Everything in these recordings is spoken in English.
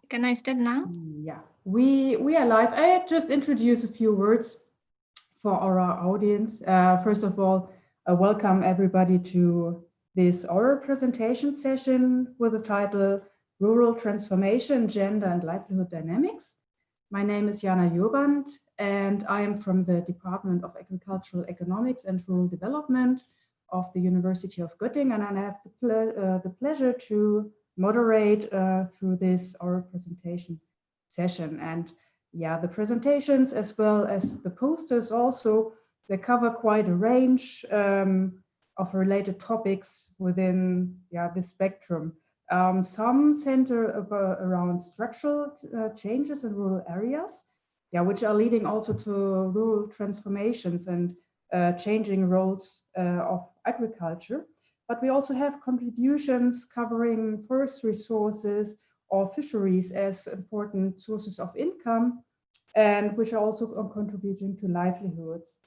Can I start now? Yeah, we are live. I just introduce a few words for our audience. First of all, welcome everybody to this oral presentation session with the title Rural Transformation, Gender and Livelihood Dynamics. My name is Jana Jurband, and I am from the Department of Agricultural Economics and Rural Development of the University of Göttingen, and I have the pleasure to moderate through this oral presentation session. And yeah, the presentations as well as the posters also, they cover quite a range of related topics within this spectrum. Some center around structural changes in rural areas, which are leading also to rural transformations and changing roles of agriculture. But we also have contributions covering forest resources or fisheries as important sources of income, and which are also contributing to livelihoods.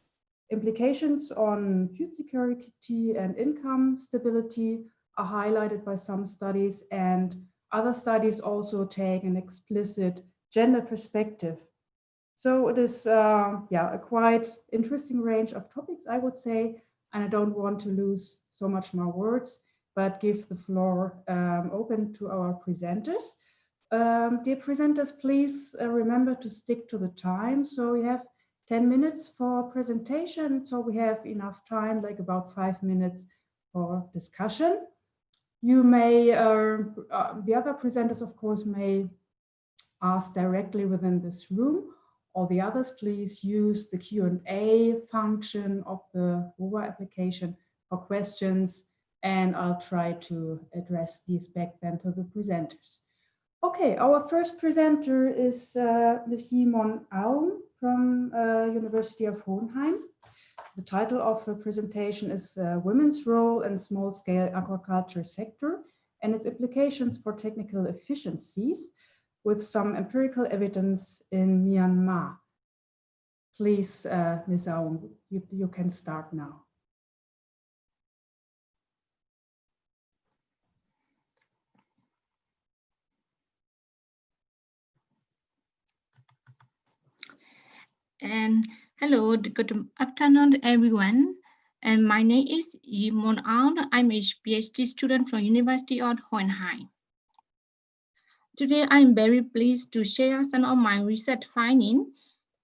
Implications on food security and income stability are highlighted by some studies, and other studies also take an explicit gender perspective. So it is a quite interesting range of topics, I would say, and I don't want to lose so much more words, but give the floor open to our presenters. Dear presenters, please remember to stick to the time. So we have 10 minutes for presentation, so we have enough time, like about 5 minutes for discussion. You may, the other presenters, of course, may ask directly within this room. All the others, please use the Q&A function of the WOA application for questions, and I'll try to address these back then to the presenters. Okay, our first presenter is Ms. Yimon Aung from University of Hohenheim. The title of her presentation is Women's Role in Small-Scale Aquaculture Sector and its Implications for Technical Efficiencies, with some empirical evidence in Myanmar. Please, Ms. Aung, you can start now. And hello, good afternoon, everyone. And my name is Yimon Aung. I'm a PhD student from University of Hohenheim. Today, I'm very pleased to share some of my research findings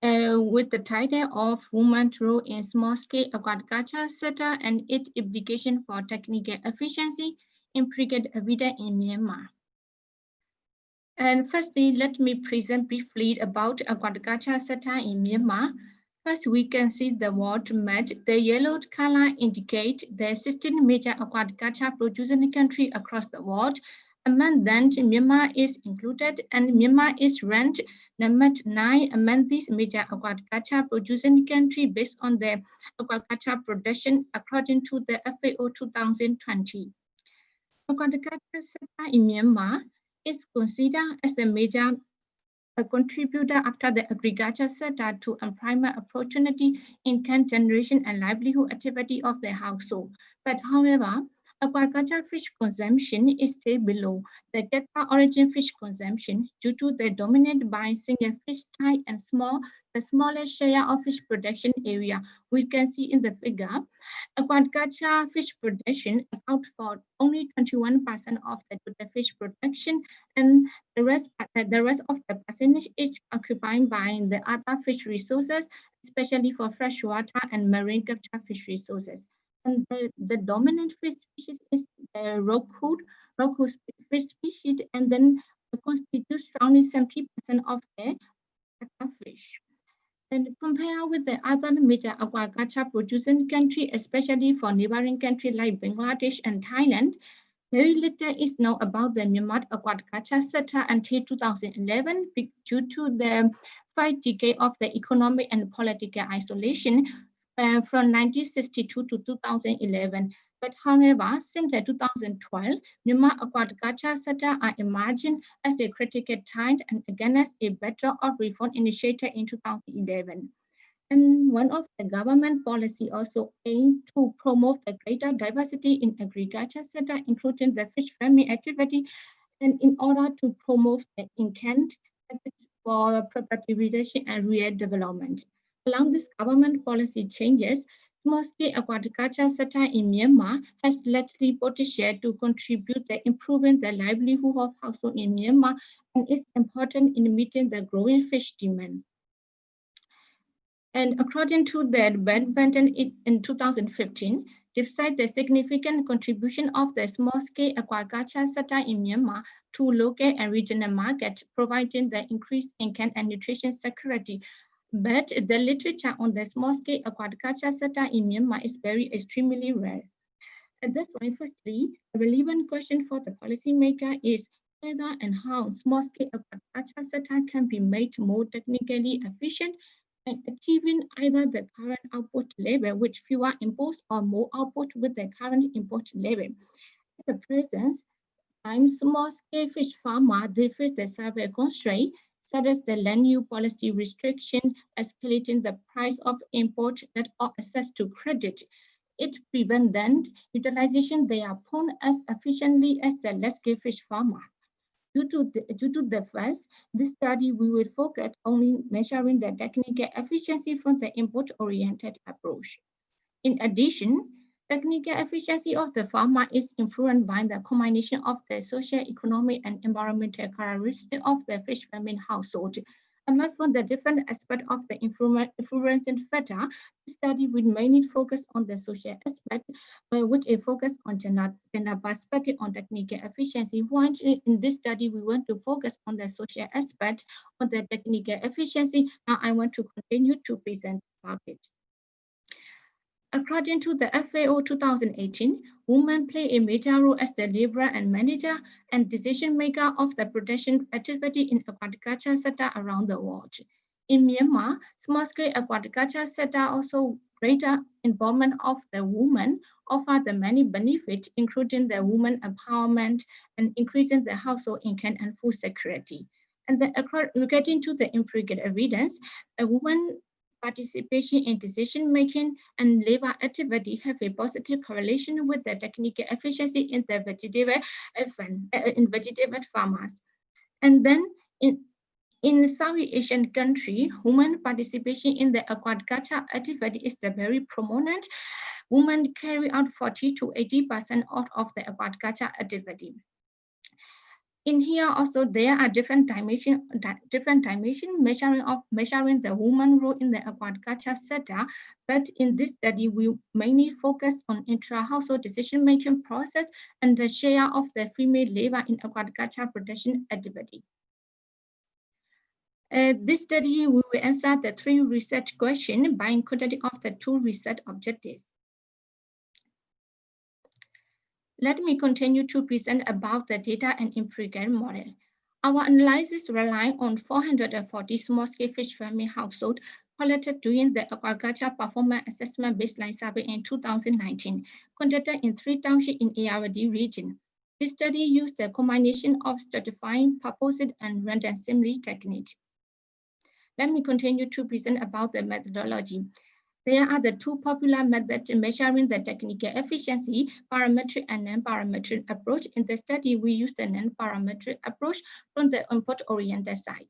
with the title of Women's Role in Small-Scale Aquaculture Sector and its Implication for Technical Efficiency, Empirical Evidence in Myanmar. And firstly, let me present briefly about aquaculture sector in Myanmar. First, we can see the world map. The yellow color indicates the 16 major aquaculture producing countries across the world. Among them, Myanmar is included, and Myanmar is ranked number 9 among these major aquaculture producing countries based on their aquaculture production according to the FAO 2020. Aquaculture sector in Myanmar is considered as a major contributor after the agriculture sector to employment opportunity, income generation, and livelihood activity of the household. But however, aquaculture fish consumption is still below the data origin fish consumption due to the dominant by single fish type and the smallest share of fish production area. We can see in the figure. Aquaculture fish production account for only 21% of the total fish production, and the rest of the percentage is occupied by the other fish resources, especially for freshwater and marine capture fish resources. And the dominant fish species is the rockwood fish species, and then constitutes around 70% of the fish. And compared with the other major aquaculture producing countries, especially for neighboring countries like Bangladesh and Thailand, very little is known about the Myanmar aquaculture sector until 2011 due to the 5 decades of the economic and political isolation from 1962 to 2011. But however, since 2012, Myanmar aquaculture sector are emerging as a critical time and against a backdrop of reform initiated in 2011. And one of the government policy also aimed to promote the greater diversity in agriculture sector, including the fish farming activity And in order to promote the intent for property reduction and rural development. Along these government policy changes, small-scale agriculture sector in Myanmar has largely potential to contribute to improving the livelihood of households in Myanmar and is important in meeting the growing fish demand. And according to the development in 2015, despite the significant contribution of the small-scale aquaculture sector in Myanmar to local and regional markets, providing the increased income and nutrition security, but the literature on the small-scale aquaculture sector in Myanmar is very extremely rare. At this point, firstly, a relevant question for the policymaker is whether and how small-scale aquaculture sector can be made more technically efficient and achieving either the current output level with fewer imports or more output with the current import level. At the present time, small-scale fish farmers face the several constraints, such as the land use policy restriction, escalating the price of import that or access to credit. It prevents then utilization they are pond as efficiently as the large-scale fish farmer. Due to the first, this study we will focus on measuring the technical efficiency from the import-oriented approach. In addition, technical efficiency of the farmer is influenced by the combination of the social, economic, and environmental characteristics of the fish farming household. Among from the different aspects of the influencing factor, the study will mainly focus on the social aspect, with a focus on gender perspective on technical efficiency. While in this study, we want to focus on the social aspect of the technical efficiency. Now I want to continue to present about it. According to the FAO 2018, women play a major role as the laborer and manager and decision maker of the production activity in agriculture sector around the world. In Myanmar, small-scale agriculture sector also greater involvement of the women offer the many benefits, including the women empowerment and increasing the household income and food security. And then, regarding to the empirical evidence, a woman participation in decision-making and labor activity have a positive correlation with the technical efficiency in the vegetable farmers. And then in Southeast Asian country, women participation in the aquaculture activity is the very prominent. Women carry out 40 to 80% of the aquaculture activity. In here also there are different dimension measuring the woman role in the aquaculture sector, but in this study we mainly focus on intra-household decision-making process and the share of the female labor in aquaculture production activity. This study we will answer the 3 research questions by including of the 2 research objectives. Let me continue to present about the data and empirical model. Our analysis relies on 440 small-scale fish farming households collected during the Aquaculture Performance Assessment Baseline Survey in 2019, conducted in 3 townships in ARD region. This study used a combination of stratifying, purposed, and random sampling technique. Let me continue to present about the methodology. There are the 2 popular methods measuring the technical efficiency, parametric and non-parametric approach. In the study, we used the non-parametric approach from the input-oriented side.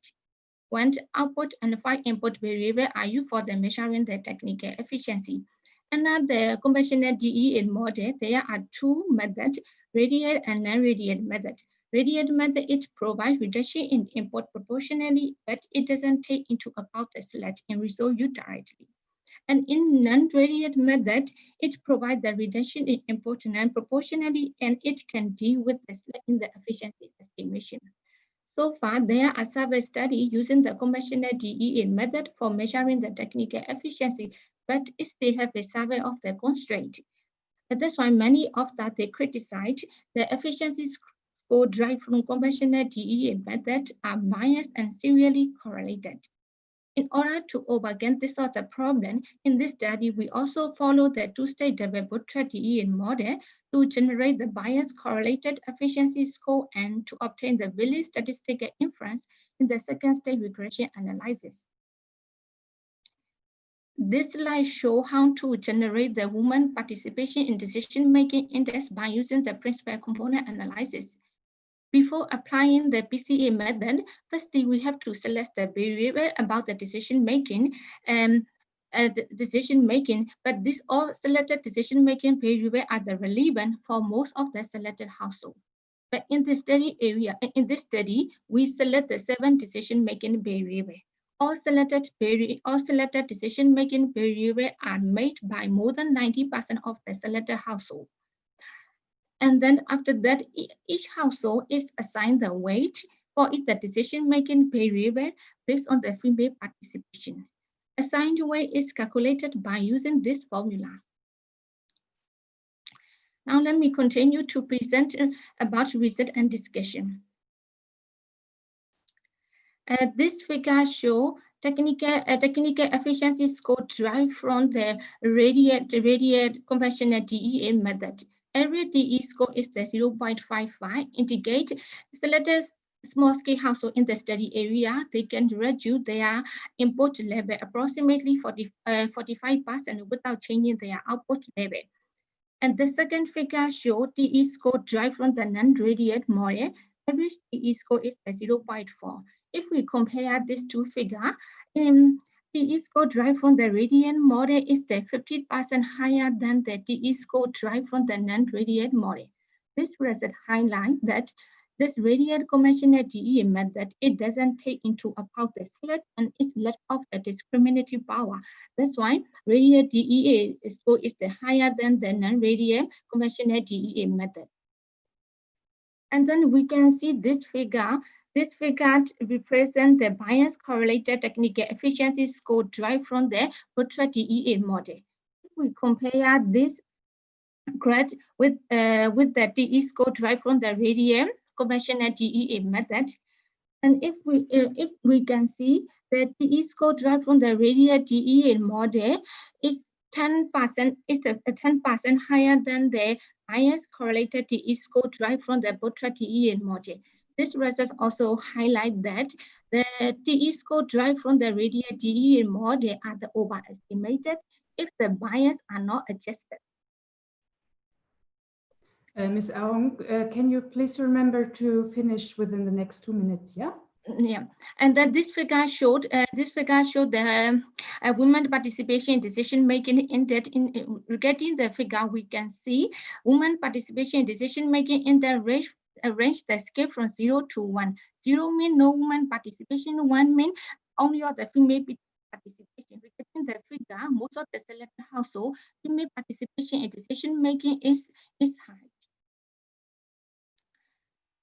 When output and 5 input variables are used for the measuring the technical efficiency. Under the conventional DEA model, there are 2 methods, radiate and non-radiate method. Radiate method, it provides reduction in input proportionally, but it doesn't take into account the select in result used directly. And in non-radiate method, it provides the reduction in input non-proportionally, and it can deal with the slack in the efficiency estimation. So far, there are several studies using the conventional DEA method for measuring the technical efficiency, but it still have a survey of the constraint. And that's why many of that they criticize the efficiency score derived from conventional DEA method are biased and serially correlated. In order to overcome this sort of problem, in this study, we also follow the 2-stage double-bootstrap DEA model to generate the bias correlated efficiency score and to obtain the valid statistical inference in the 2nd-stage regression analysis. This slide shows how to generate the woman participation in decision-making index by using the principal component analysis. Before applying the PCA method, firstly, we have to select the variable about the decision making and but these all selected decision making variable are the relevant for most of the selected household. But in this study, we select the 7 decision making variable. All selected decision making variable are made by more than 90% of the selected household. And then after that, each household is assigned the weight for the decision-making variable based on the female participation. Assigned weight is calculated by using this formula. Now let me continue to present about research and discussion. This figure shows technical efficiency score derived from the radiate conventional DEA method. Every DE score is the 0.55. Indicate selected small-scale household in the study area, they can reduce their input level approximately 45% without changing their output level. And the second figure shows DE score derived from the non-radiate model. Average DE score is the 0.4. If we compare these two figures, DE score derived from the radiant model is the 50% higher than the DE score derived from the non-radiant model. This result highlights that this radiant conventional DE method, it doesn't take into account the select and its lack of the discriminative power. That's why radiant DEA score is the higher than the non-radiant conventional DEA method. And then we can see this figure. This figure represents the bias correlated technical efficiency score derived from the Ultra DEA model. If we compare this graph with the DE score derived from the radiant conventional DEA method, and if we can see the DE score derived from the radial DEA model is 10% is a 10% higher than the bias correlated DE score derived from the Botra DEA model. This result also highlight that the DE score derived from the radial DEA model are the overestimated if the bias are not adjusted. Ms. Aung, can you please remember to finish within the next 2 minutes, yeah? Yeah, and then this figure showed the women participation in decision making. Regarding the figure, we can see women participation in decision making in the range the scale from 0 to 1. 0 mean no woman participation. 1 mean only of the female participation. Regarding the figure, most of the selected household female participation in decision making is high.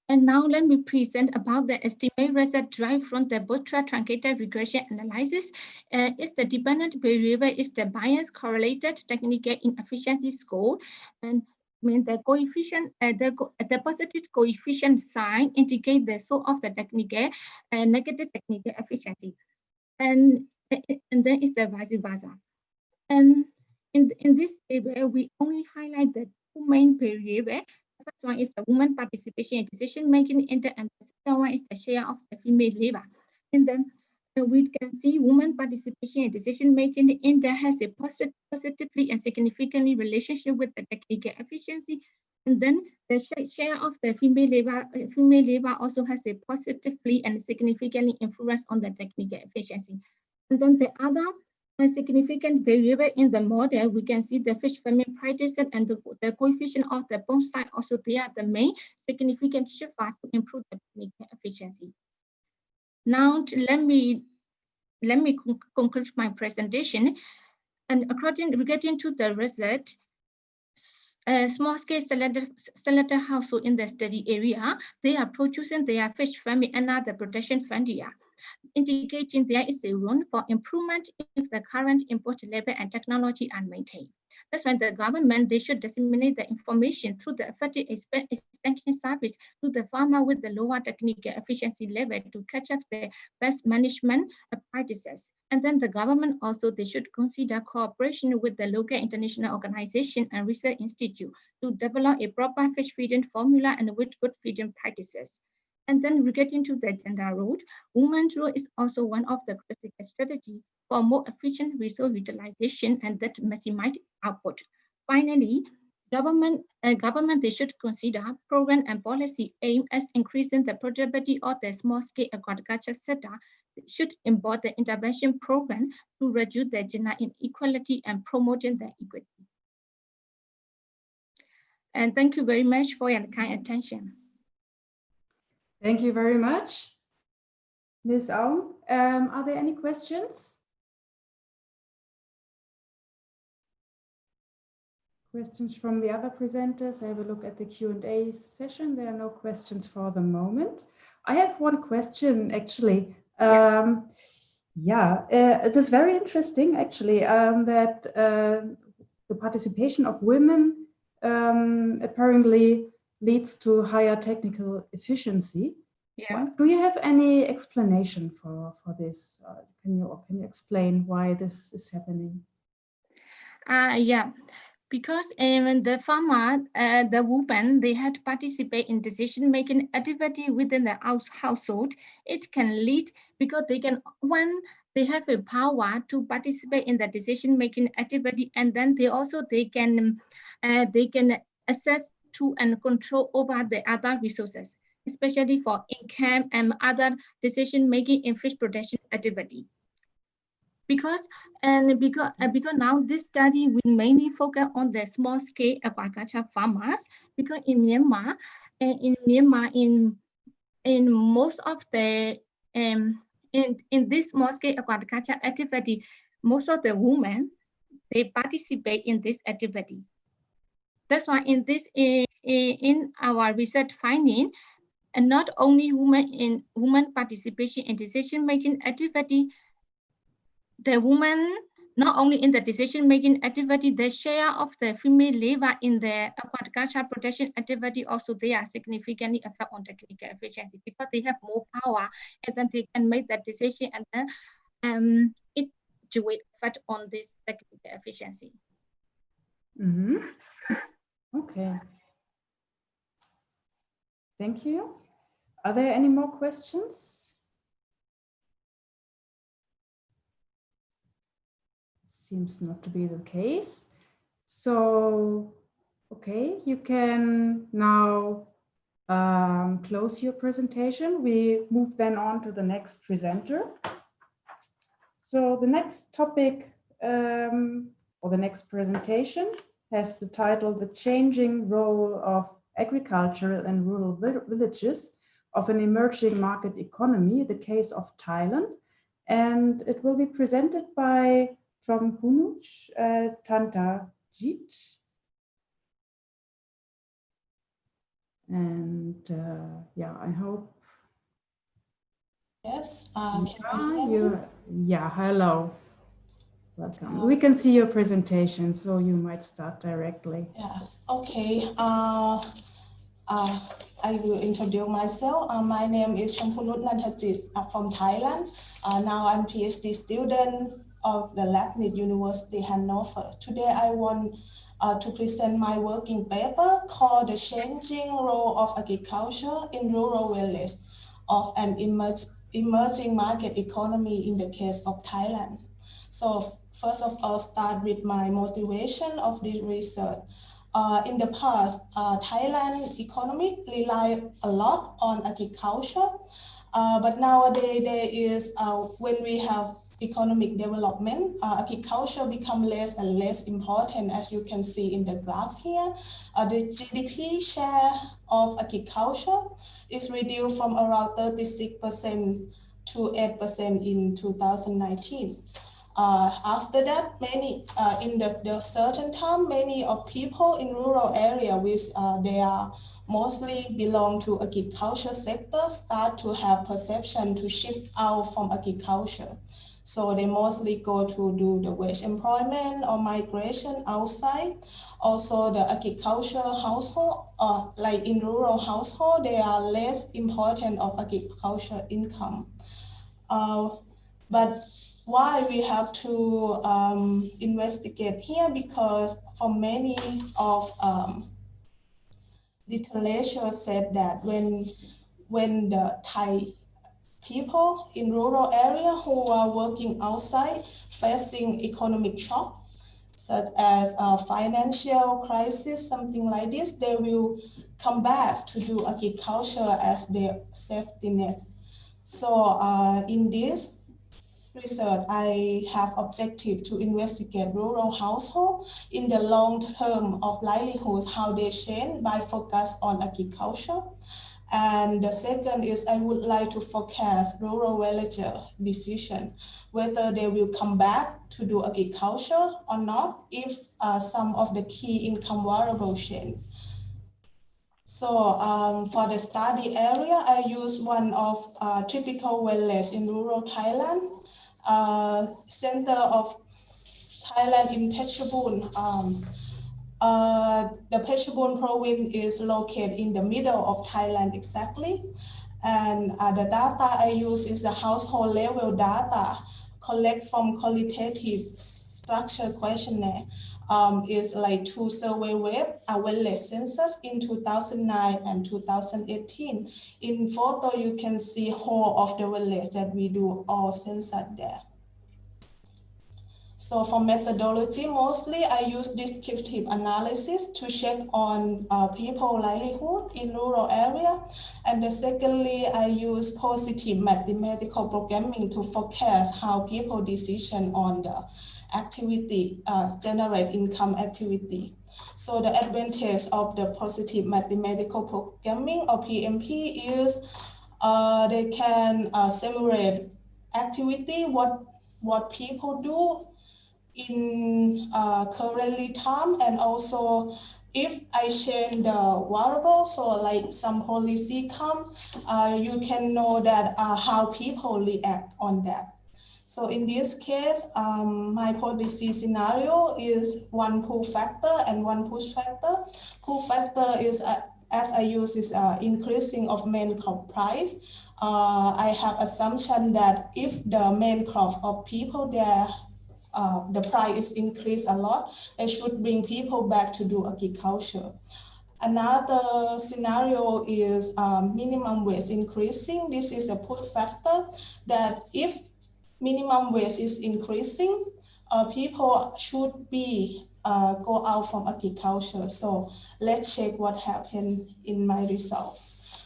And now let me present about the estimate result derived from the bootstrap truncated regression analysis. Is the dependent variable is the bias correlated technical inefficiency score, and the coefficient, the positive coefficient sign indicate the source of the technical negative technical efficiency, and then is the vice versa. And in this table, we only highlight the two main variables. The first one is the woman participation in decision making, and the second one is the share of the female labor. And then we can see woman participation in decision making in there has a positively and significantly relationship with the technical efficiency. And then the share of the female labor also has a positively and significantly influence on the technical efficiency. And then the other a significant variable in the model, we can see the fish family practices and the coefficient of the both sides. Also, they are the main significant shifter to improve the technical efficiency. Now, let me conclude my presentation. And regarding to the result, small-scale selected household in the study area, they are producing their fish family under the protection frontier, indicating there is a room for improvement if the current input level and technology are maintained. That's when the government, they should disseminate the information through the effective extension service to the farmer with the lower technical efficiency level to catch up the best management practices. And then the government also, they should consider cooperation with the local international organization and research institute to develop a proper fish feeding formula and with good feeding practices. And then regarding to the gender role, women's role is also one of the critical strategies for more efficient resource utilization and that maximize output. Finally, Government they should consider program and policy aimed at increasing the productivity of the small-scale agriculture sector. They should import the intervention program to reduce the gender inequality and promoting the equity. And thank you very much for your kind attention. Thank you very much, Ms. Aung. Are there any questions? Questions from the other presenters? I have a look at the Q&A session. There are no questions for the moment. I have one question, actually. It is very interesting, actually, that the participation of women apparently leads to higher technical efficiency. Yeah. Do you have any explanation for this? Can you explain why this is happening? Yeah. Because the farmer, the woman, they had to participate in decision-making activity within the household. It can lead because they can, when they have a power to participate in the decision-making activity, and then they can access to and control over the other resources, especially for income and other decision-making in fish protection activity. Because now this study will mainly focus on the small scale agriculture farmers, because in Myanmar in most of the in this small scale agriculture activity, most of the women they participate in this activity. That's why in our research finding, and not only women participation in decision making activity, the women, not only in the decision-making activity, the share of the female labor in the agriculture protection activity also they are significantly affect on technical efficiency because they have more power and then they can make that decision and then it to affect on this technical efficiency. Mm-hmm. Okay. Thank you. Are there any more questions? Seems not to be the case. So, okay, you can now close your presentation. We move then on to the next presenter. So the next topic or the next presentation has the title, The Changing Role of Agricultural and Rural Villages of an Emerging Market Economy, the Case of Thailand. And it will be presented by Tropentag. And I hope. Yes, can you hear me? Yeah, hello. Welcome. We can see your presentation, so you might start directly. Yes, okay. I will introduce myself. My name is Champunut Nanthachit from Thailand. Now I'm PhD student of the Livelihood University Hannover. Today I want to present my working paper called The Changing Role of Agriculture in Rural Villages of an Emerging Market Economy in the Case of Thailand. So first of all, start with my motivation of this research. In the past, Thailand economy relied a lot on agriculture, but nowadays there is, when we have economic development, agriculture become less and less important, as you can see in the graph here. The GDP share of agriculture is reduced from around 36% to 8% in 2019. After that, many in the certain time, many of people in rural area which they are mostly belong to agriculture sector start to have perception to shift out from agriculture. So they mostly go to do the wage employment or migration outside. Also the agricultural household, like in rural household, they are less important of agricultural income. But why we have to investigate here? Because for many of literature said that when the Thai people in rural area who are working outside facing economic shock, such as a financial crisis, something like this, they will come back to do agriculture as their safety net. So in this research, I have objective to investigate rural household in the long term of livelihoods, how they change by focus on agriculture. And the second is I would like to forecast rural villager decision, whether they will come back to do agriculture or not if some of the key income variables change. So for the study area, I use one of typical village in rural Thailand, center of Thailand in Phetchabun. The Phetchabun province is located in the middle of Thailand exactly. And the data I use is the household level data collect from qualitative structure questionnaire. Is like 2 survey web, a village census in 2009 and 2018. In photo, you can see whole of the village that we do all census there. So for methodology, mostly I use descriptive analysis to check on people livelihood in rural area. And secondly, I use positive mathematical programming to forecast how people decision on the activity, generate income activity. So the advantage of the positive mathematical programming or PMP is they can simulate activity, what people do in currently time, and also if I change the variable, so like some policy come, you can know that how people react on that. So in this case, my policy scenario is one pull factor and one push factor. Pull factor is, as I use, is increasing of main crop price. I have assumption that if the main crop of people there, the price is increased a lot, it should bring people back to do agriculture. Another scenario is minimum wage increasing. This is a push factor that if minimum wage is increasing, people should be go out from agriculture. So let's check what happened in my result.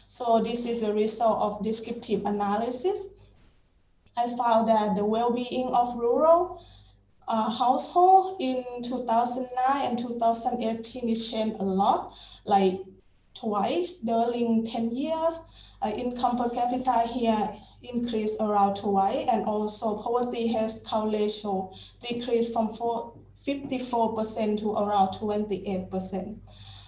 So this is the result of descriptive analysis. I found that the well-being of rural household in 2009 and 2018 is changed a lot, like twice during 10 years. Income per capita here increased around twice, and also poverty household ratio decreased from 54% to around 28%.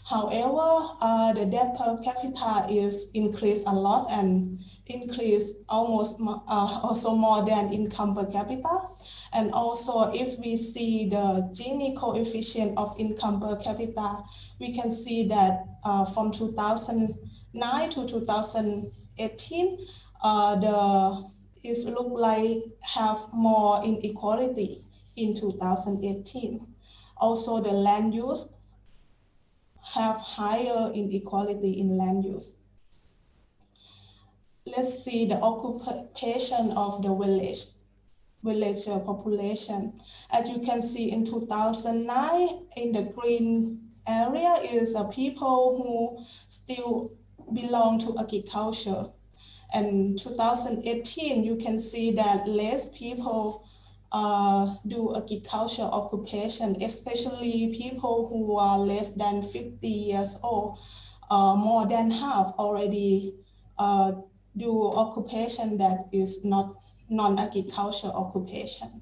However, the debt per capita is increased a lot and increased almost also more than income per capita. And also, if we see the Gini coefficient of income per capita, we can see that from 2009 to 2018, it look like have more inequality in 2018. Also, the land use have higher inequality in land use. Let's see the occupation of the villager population. As you can see in 2009, in the green area is people who still belong to agriculture. And 2018, you can see that less people do agriculture occupation, especially people who are less than 50 years old. More than half already do occupation that is not non-agriculture occupation.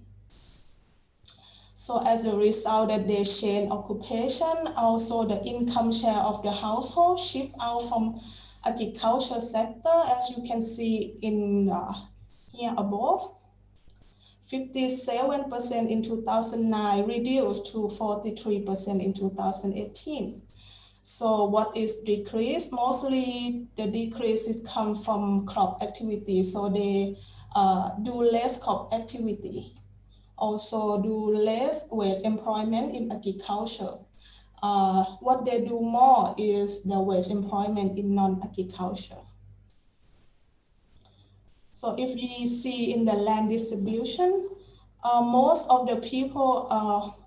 So as a result that they change occupation, also the income share of the household shift out from agriculture sector, as you can see in here above. 57% in 2009 reduced to 43% in 2018. So what is decreased? Mostly the decreases come from crop activity. So they do less crop activity. Also do less wage employment in agriculture. What they do more is the wage employment in non-agriculture. So if we see in the land distribution, Most of the people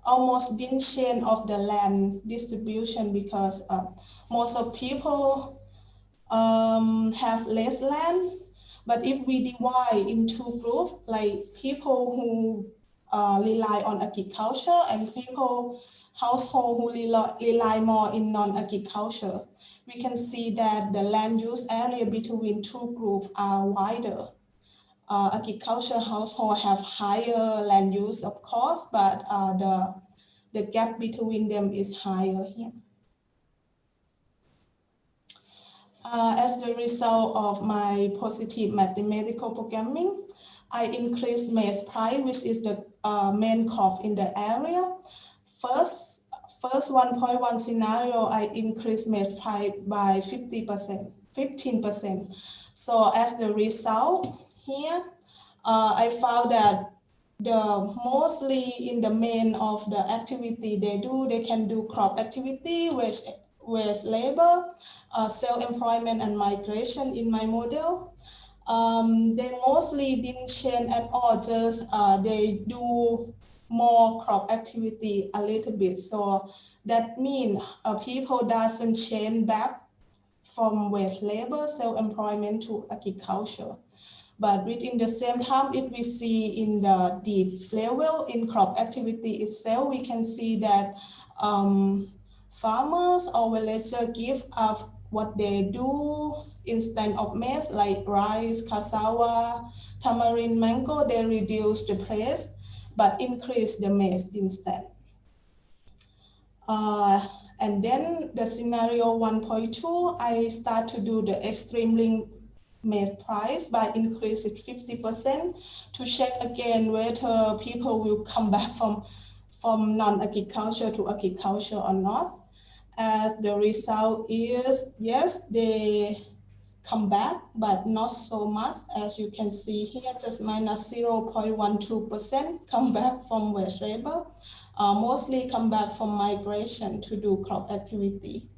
almost didn't change of the land distribution because most of people have less land. But if we divide into groups, like people who rely on agriculture and people, household who rely more in non-agriculture, we can see that the land use area between two groups are wider. Agriculture household have higher land use, of course, but the gap between them is higher here. As the result of my positive mathematical programming, I increased maize price, which is the main crop in the area. First 1.1 scenario, I increased maize price by 15%. So as the result here, I found that mostly in the main of the activity they can do crop activity, waste labor, self-employment and migration in my model. They mostly didn't change at all, just they do more crop activity a little bit. So that means people doesn't change back from waste labor, self-employment to agriculture. But within the same time, if we see in the deep level in crop activity itself, we can see that farmers or villagers give up what they do instead of maize, like rice, cassava, tamarind, mango, they reduce the price, but increase the maize instead. And then the scenario 1.2, I start to do the extremely maize price by increasing 50% to check again whether people will come back from non-agriculture to agriculture or not. As the result is, yes, they come back, but not so much. As you can see here, just minus 0.12% come back from waste labor, mostly come back from migration to do crop activity.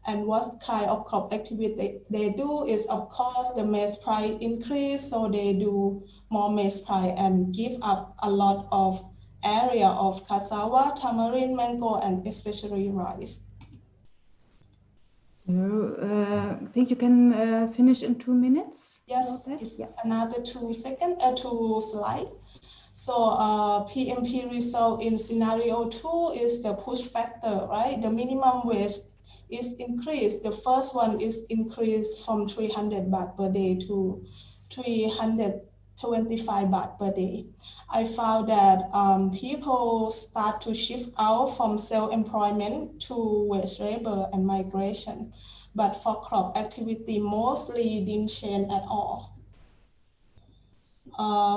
And what kind of crop activity they do is, of course, the maize price increase, so they do more maize price and give up a lot of area of cassava, tamarind, mango, and especially rice. I think you can finish in 2 minutes. Yes, it's another 2 slides. So PMP result in scenario 2 is the push factor, right? The minimum wage is increased. The first one is increased from 300 baht per day to 325 baht per day. I found that people start to shift out from self-employment to wage labor and migration. But for crop activity, mostly didn't change at all.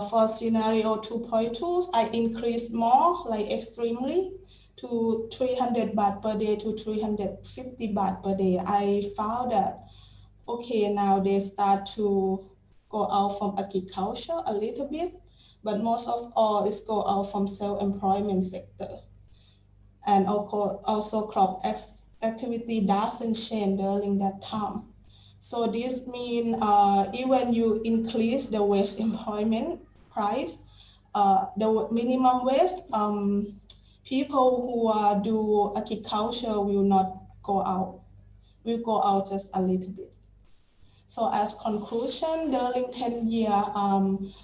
For scenario 2.2, I increased more, like extremely, to 300 baht per day to 350 baht per day. I found that, okay, now they start to go out from agriculture a little bit, but most of all is go out from self-employment sector. And also crop activity doesn't change during that time. So this means even you increase the wage employment price, the minimum wage, people who do agriculture will not go out, will go out just a little bit. So as conclusion, during 10 years,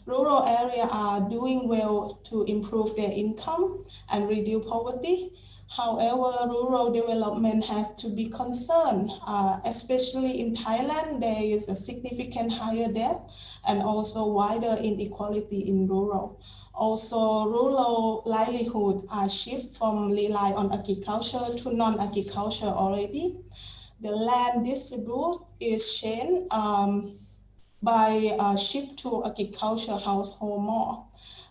rural areas are doing well to improve their income and reduce poverty. However, rural development has to be concerned, especially in Thailand, there is a significant higher debt and also wider inequality in rural. Also, rural livelihood are shift from rely on agriculture to non-agriculture already. The land distribute is changed by shift to agriculture household more.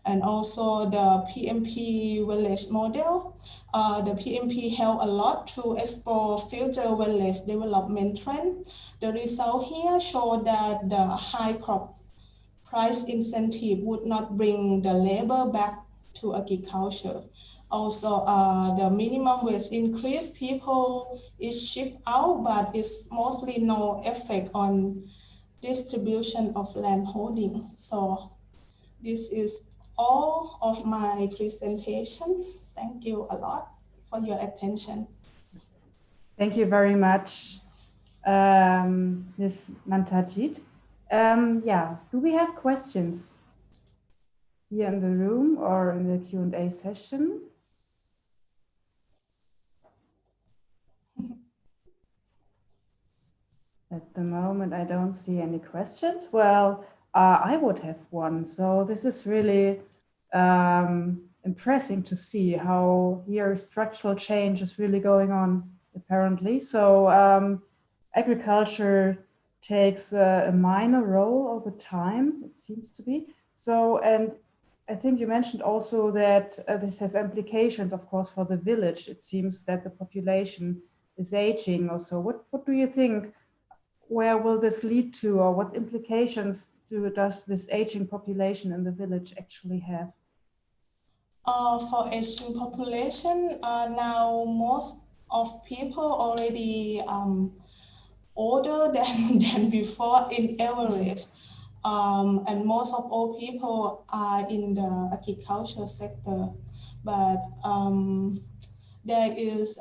And also the PMP village model, the PMP help a lot to explore future village development trend. The result here show that the high crop price incentive would not bring the labor back to agriculture. Also, the minimum wage increase, people is shipped out, but it's mostly no effect on distribution of land holding. So this is all of my presentation. Thank you a lot for your attention. Thank you very much, Ms. Nantajit. Yeah, do we have questions here in the room or in the Q&A session? At the moment, I don't see any questions. Well, I would have one. So this is really impressive to see how here structural change is really going on, apparently. So agriculture takes a minor role over time, it seems to be. So, and I think you mentioned also that this has implications, of course, for the village. It seems that the population is aging also. What do you think? Where will this lead to, or what implications does this aging population in the village actually have? For aging population, now most of people already older than before in average. And most of all people are in the agriculture sector, but there is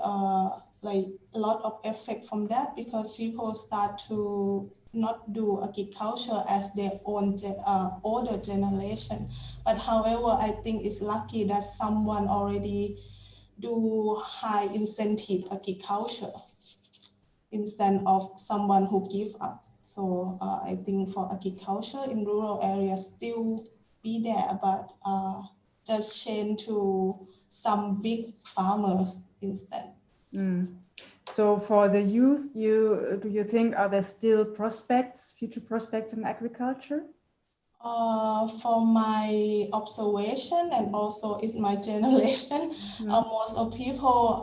like a lot of effect from that because people start to not do agriculture as their own older generation. But however, I think it's lucky that someone already do high incentive agriculture instead of someone who give up. So I think for agriculture in rural areas still be there, but just change to some big farmers instead. So for the youth, do you think are there still prospects, future prospects in agriculture? From my observation and also in my generation, most of people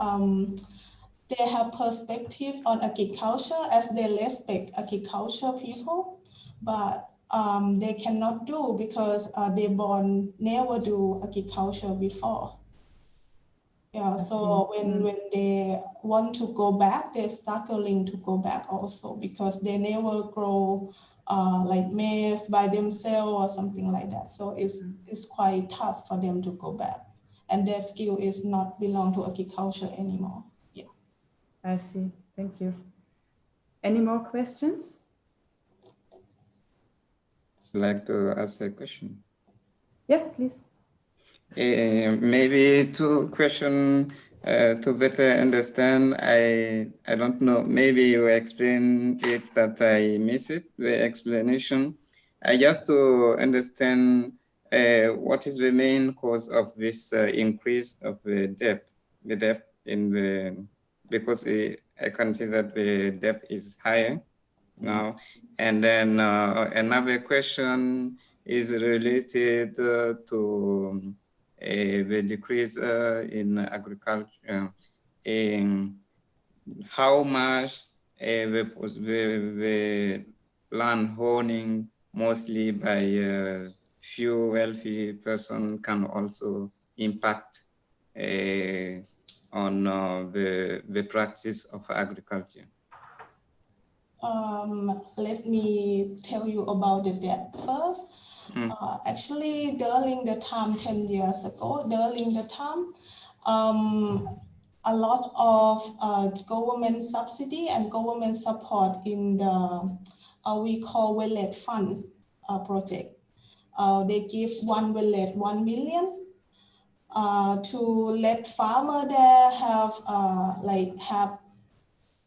they have perspective on agriculture as they respect agriculture people, but they cannot do because they born never do agriculture before. Yeah, so when they want to go back, they're struggling to go back also because they never grow like maize by themselves or something like that. So it's quite tough for them to go back, and their skill is not belong to agriculture anymore. Yeah. I see. Thank you. Any more questions? I'd like to ask a question. Yeah, please. Maybe two question to better understand. I don't know. Maybe you explain it that I miss it, the explanation. I just to understand what is the main cause of this increase of the debt in the, because I can see that the debt is higher now. And then another question is related to the decrease in agriculture, in how much the land holding mostly by few wealthy person can also impact on the practice of agriculture. Let me tell you about the debt first. Actually, during the time 10 years ago, during the time, a lot of government subsidy and government support in the we call village fund project. They give one village 1 million to let farmer there have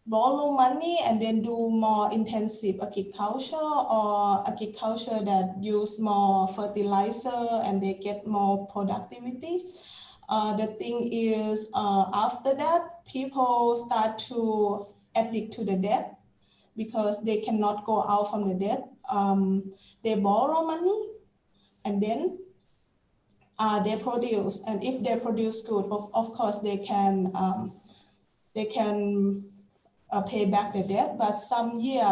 borrow money and then do more intensive agriculture or agriculture that use more fertilizer and they get more productivity. The thing is, after that, people start to addict to the debt because they cannot go out from the debt. They borrow money and then they produce. And if they produce good, of course, they can pay back the debt, but some year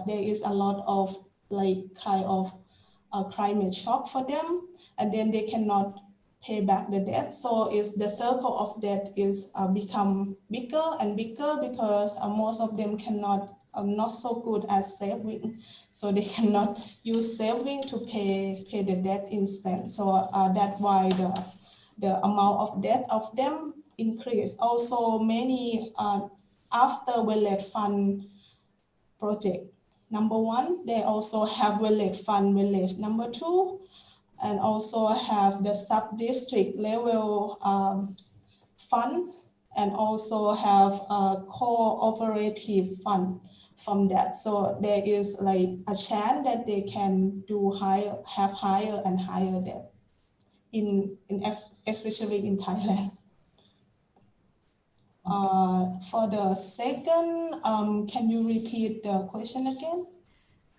there is a lot of like kind of climate shock for them, and then they cannot pay back the debt. So is the circle of debt is become bigger and bigger because most of them cannot not so good at saving, so they cannot use saving to pay the debt instead. So that's why the amount of debt of them increase. Also, many after village fund project number one, they also have village fund village number two, and also have the sub-district level fund, and also have a cooperative fund from that. So there is like a chance that they can do have higher and higher debt especially in Thailand. For the second, can you repeat the question again?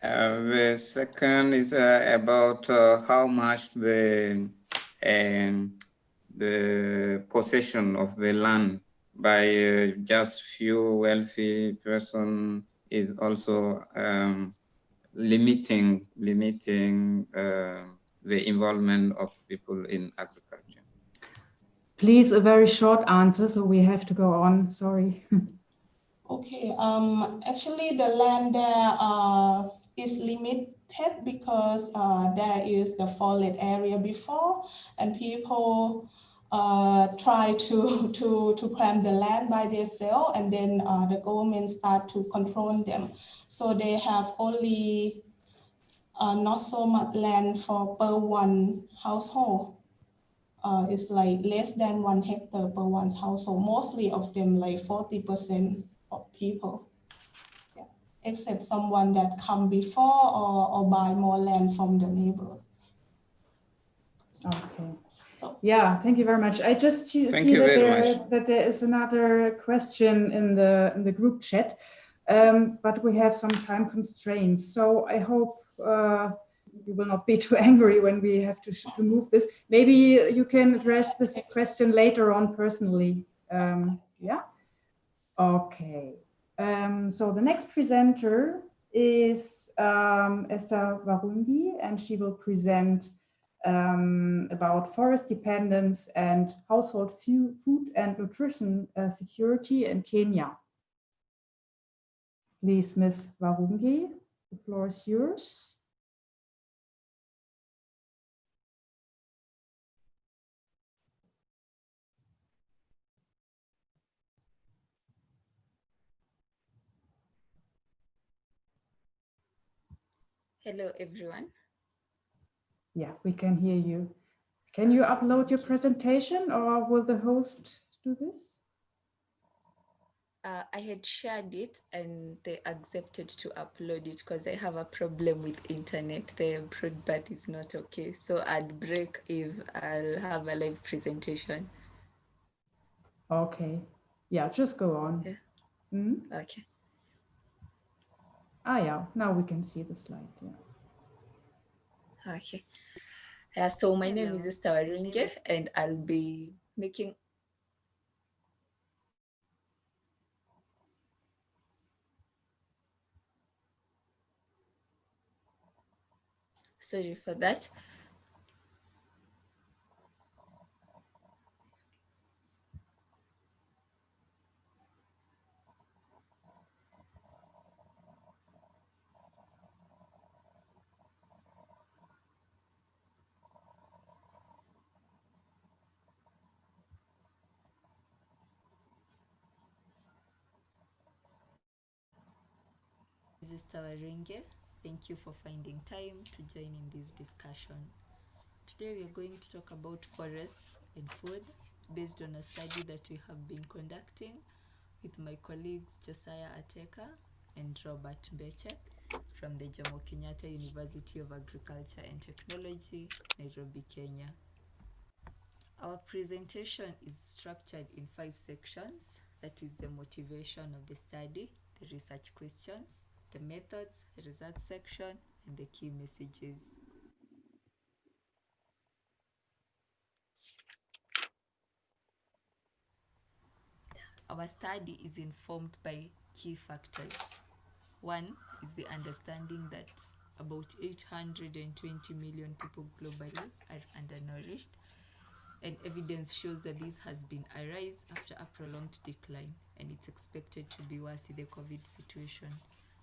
The second is about how much the possession of the land by just few wealthy person is also limiting the involvement of people in agriculture. Please, a very short answer, so we have to go on. Sorry. Okay. Actually, the land there is limited because there is the forest area before, and people try to claim the land by themselves, and then the government start to control them. So they have only not so much land for per one household. It's like less than 1 hectare per one household. Mostly of them, like 40% of people, yeah, except someone that come before or buy more land from the neighbor. Okay. So, yeah, thank you very much. I just see that there is another question in the group chat, but we have some time constraints. So I hope you will not be too angry when we have to move this. Maybe you can address this question later on personally. Yeah. Okay. So the next presenter is Esther Warungi, and she will present about forest dependence and household food and nutrition security in Kenya. Please, Ms. Warungi, the floor is yours. Hello, everyone. Yeah, we can hear you. Can you upload your presentation, or will the host do this? I had shared it and they accepted to upload it because I have a problem with internet. The broadband is not okay. So I'd break if I'll have a live presentation. Okay. Yeah, just go on. Yeah. Mm-hmm. Okay. Yeah, now we can see the slide. Yeah. Okay. So my name is Esther Warungi, and I'll be making sorry for that. This is Esther Warungi. Thank you for finding time to join in this discussion. Today we are going to talk about forests and food based on a study that we have been conducting with my colleagues Josiah Ateka and Robert Beche from the Jomo Kenyatta University of Agriculture and Technology, Nairobi, Kenya. Our presentation is structured in 5 sections. That is the motivation of the study, the research questions, the methods, the results section, and the key messages. Our study is informed by key factors. One is the understanding that about 820 million people globally are undernourished. and evidence shows that this has been a rise after a prolonged decline, and it's expected to be worse with the COVID situation.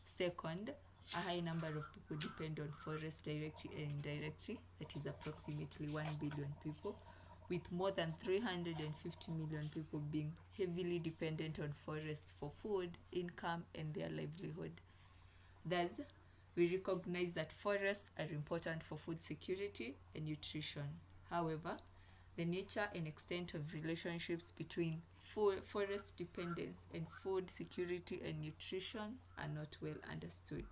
Second, a high number of people depend on forests directly and indirectly, that is approximately 1 billion people, with more than 350 million people being heavily dependent on forests for food, income, and their livelihood. Thus, we recognize that forests are important for food security and nutrition. However, the nature and extent of relationships between forest dependence and food security and nutrition are not well understood.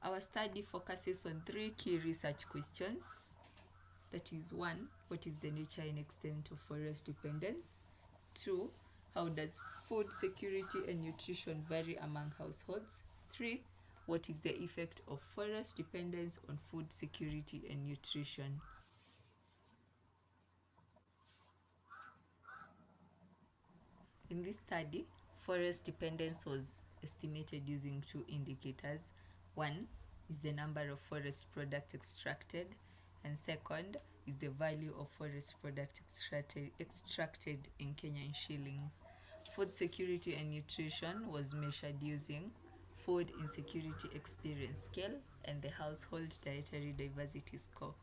Our study focuses on 3 key research questions. That is, 1, what is the nature and extent of forest dependence? 2, how does food security and nutrition vary among households? 3, what is the effect of forest dependence on food security and nutrition? In this study, forest dependence was estimated using 2 indicators. 1 is the number of forest products extracted, and second is the value of forest products extracted in Kenyan shillings. Food security and nutrition was measured using Food Insecurity Experience Scale and the Household Dietary Diversity Score.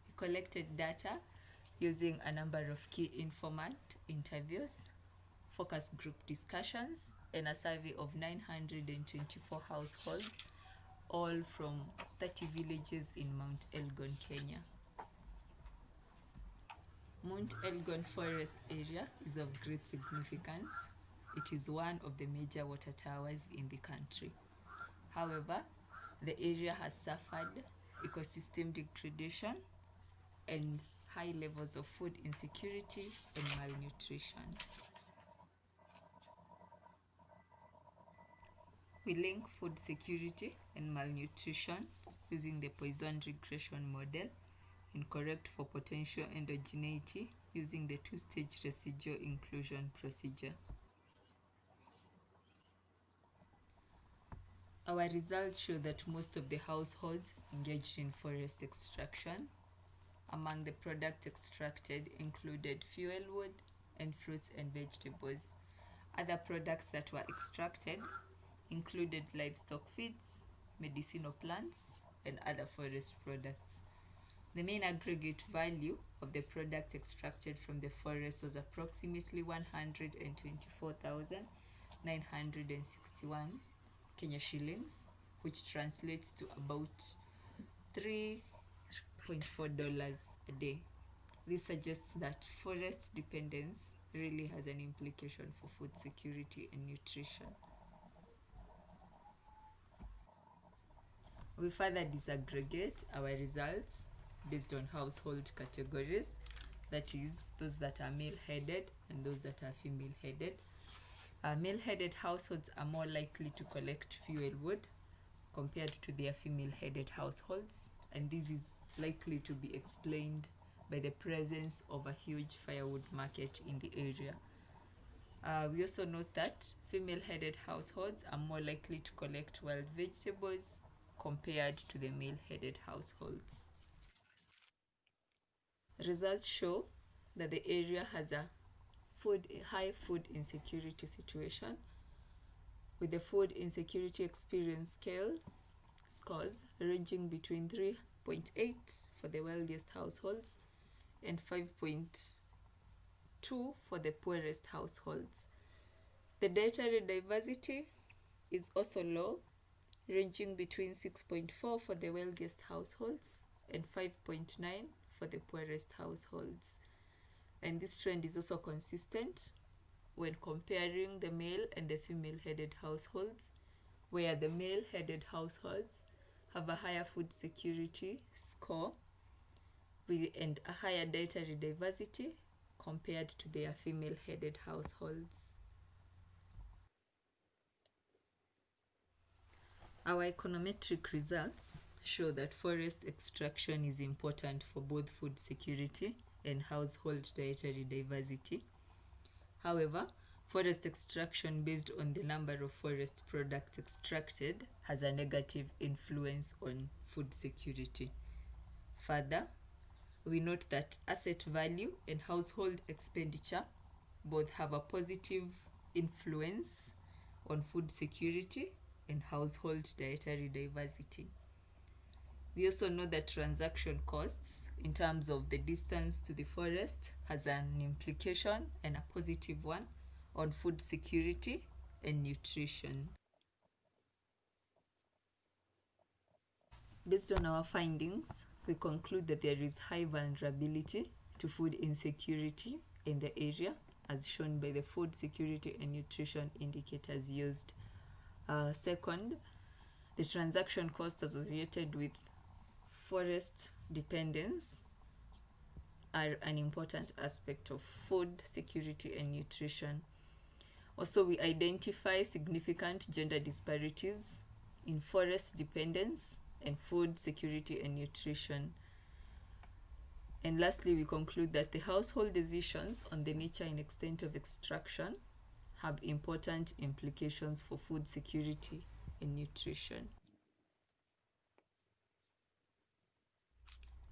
We collected data using a number of key informant interviews, focus group discussions, and a survey of 924 households, all from 30 villages in Mount Elgon, Kenya. Mount Elgon Forest Area is of great significance. It is one of the major water towers in the country. However, the area has suffered ecosystem degradation and high levels of food insecurity and malnutrition. We link food security and malnutrition using the Poisson regression model and correct for potential endogeneity using the 2-stage residual inclusion procedure. Our results show that most of the households engaged in forest extraction. Among the products extracted included fuel wood and fruits and vegetables. Other products that were extracted included livestock feeds, medicinal plants, and other forest products. The main aggregate value of the product extracted from the forest was approximately 124,961 Kenya shillings, which translates to about $3.4 a day. This suggests that forest dependence really has an implication for food security and nutrition. We further disaggregate our results based on household categories, that is, those that are male-headed and those that are female-headed. Male-headed households are more likely to collect fuel wood compared to their female-headed households, and this is likely to be explained by the presence of a huge firewood market in the area. We also note that female-headed households are more likely to collect wild vegetables compared to the male-headed households. Results show that the area has a high food insecurity situation, with the food insecurity experience scale scores ranging between 3.8 for the wealthiest households and 5.2 for the poorest households. The dietary diversity is also low, ranging between 6.4 for the wealthiest households and 5.9 for the poorest households. And this trend is also consistent when comparing the male and the female-headed households, where the male-headed households have a higher food security score and a higher dietary diversity compared to their female-headed households. Our econometric results show that forest extraction is important for both food security and household dietary diversity. However, forest extraction based on the number of forest products extracted has a negative influence on food security. Further, We note that asset value and household expenditure both have a positive influence on food security and household dietary diversity. We also know that transaction costs in terms of the distance to the forest has an implication and a positive one on food security and nutrition. Based on our findings, we conclude that there is high vulnerability to food insecurity in the area, as shown by the food security and nutrition indicators used. Second, the transaction costs associated with forest dependence are an important aspect of food security and nutrition. Also, we identify significant gender disparities in forest dependence and food security and nutrition. And lastly, we conclude that the household decisions on the nature and extent of extraction have important implications for food security and nutrition.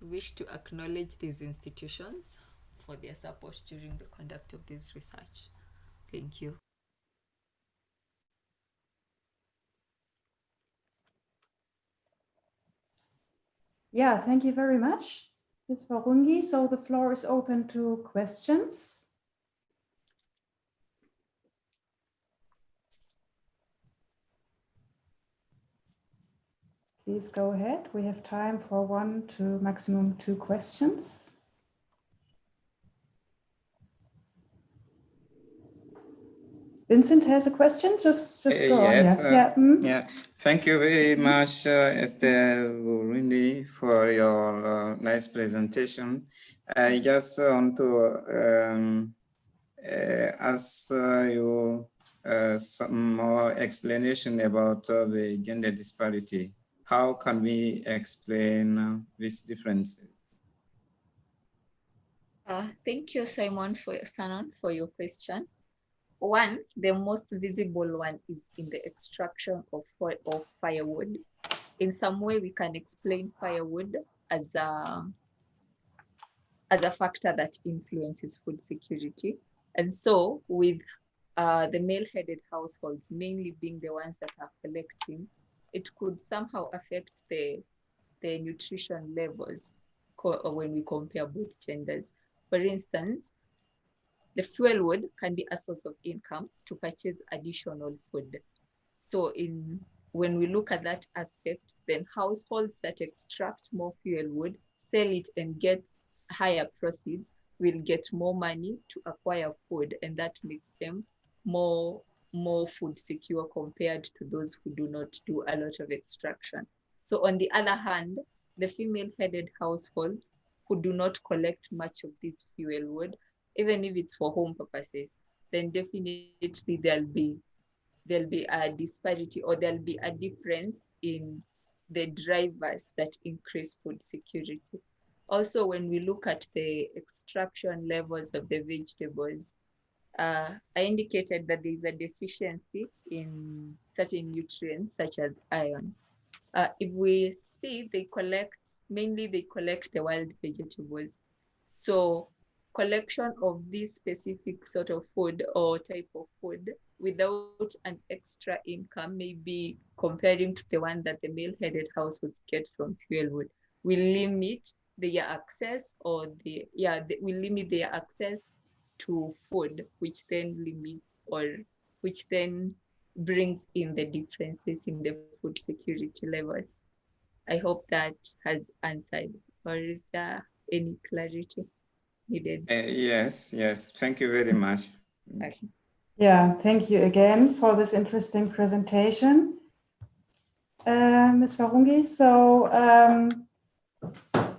We wish to acknowledge these institutions for their support during the conduct of this research. Thank you. Yeah, thank you very much, Ms. Warungi. So the floor is open to questions. Please go ahead. We have time for 1 to maximum 2 questions. Vincent has a question. Just go yes, on. Yeah. Thank you very much, Esther Burundi, for your nice presentation. I just want to ask you some more explanation about the gender disparity. How can we explain these differences? Thank you, Simon, for your question. One, the most visible one is in the extraction of firewood. In some way, we can explain firewood as a factor that influences food security. And so with the male-headed households mainly being the ones that are collecting, it could somehow affect the nutrition levels when we compare both genders. For instance, the fuel wood can be a source of income to purchase additional food. So when we look at that aspect, then households that extract more fuel wood, sell it and get higher proceeds will get more money to acquire food, and that makes them more food secure compared to those who do not do a lot of extraction. So on the other hand, the female-headed households who do not collect much of this fuel wood, even if it's for home purposes, then definitely there'll be a disparity, or there'll be a difference in the drivers that increase food security. Also, when we look at the extraction levels of the vegetables, I indicated that there is a deficiency in certain nutrients such as iron. If we see, they collect the wild vegetables. So collection of this specific sort of food or type of food without an extra income, maybe comparing to the one that the male-headed households get from fuel wood, will limit their access, will limit their access to food, which then brings in the differences in the food security levels. I hope that has answered, or is there any clarity needed? Yes. Thank you very much. Okay. Yeah, thank you again for this interesting presentation, Ms. Warungi. So,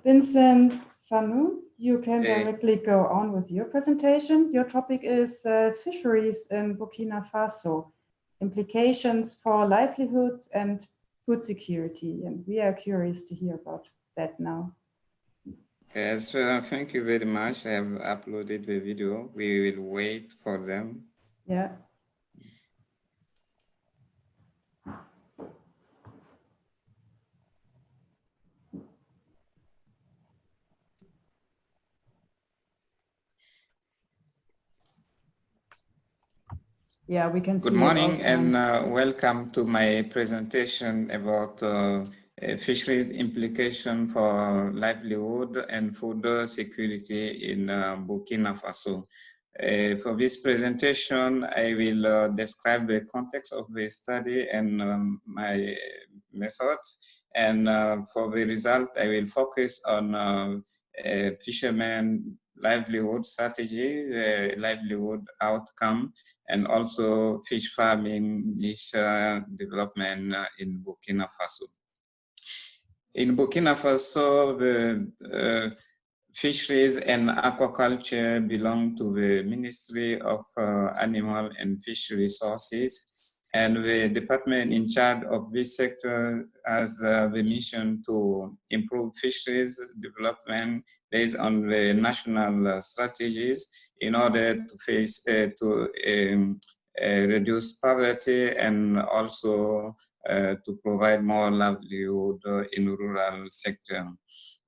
Vincent Sanu, you can directly go on with your presentation. Your topic is fisheries in Burkina Faso, implications for livelihoods and food security. And we are curious to hear about that now. Yes, thank you very much. I have uploaded the video. We will wait for them. Yeah. Yeah, we can Good see it morning offline. and welcome to my presentation about fisheries implication for livelihood and food security in Burkina Faso. For this presentation, I will describe the context of the study and my method. And for the result, I will focus on fishermen livelihood strategy, the livelihood outcome, and also fish farming niche development in Burkina Faso. In Burkina Faso, the fisheries and aquaculture belong to the Ministry of Animal and Fish Resources, and the department in charge of this sector has the mission to improve fisheries development based on the national strategies in order to reduce poverty and also to provide more livelihood in rural sector.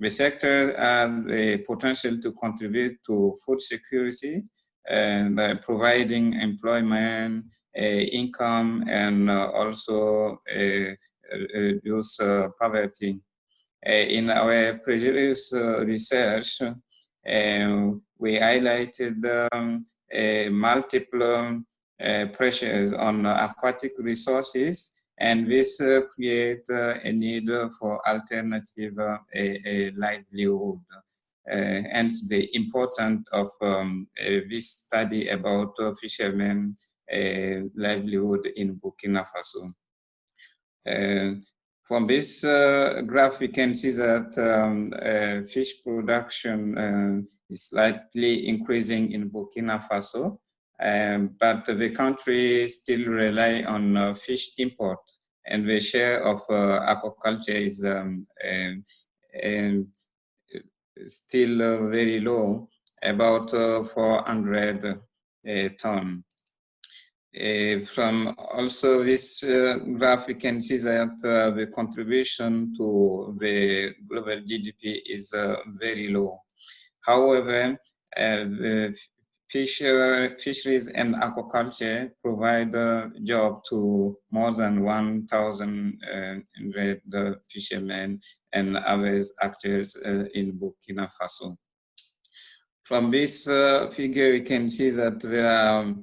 The sector has the potential to contribute to food security and by providing employment, income, and also reduce poverty. In our previous research, we highlighted multiple pressures on aquatic resources, and this creates a need for alternative livelihood. Hence the importance of this study about fishermen livelihood in Burkina Faso. From this graph, we can see that fish production is slightly increasing in Burkina Faso, but the country still rely on fish import, and the share of aquaculture is still very low, about 400 ton. From also this graph, we can see that the contribution to the global GDP is very low. However, the fisheries and aquaculture provide a job to more than 1,000 fishermen and other actors in Burkina Faso. From this figure, we can see that there are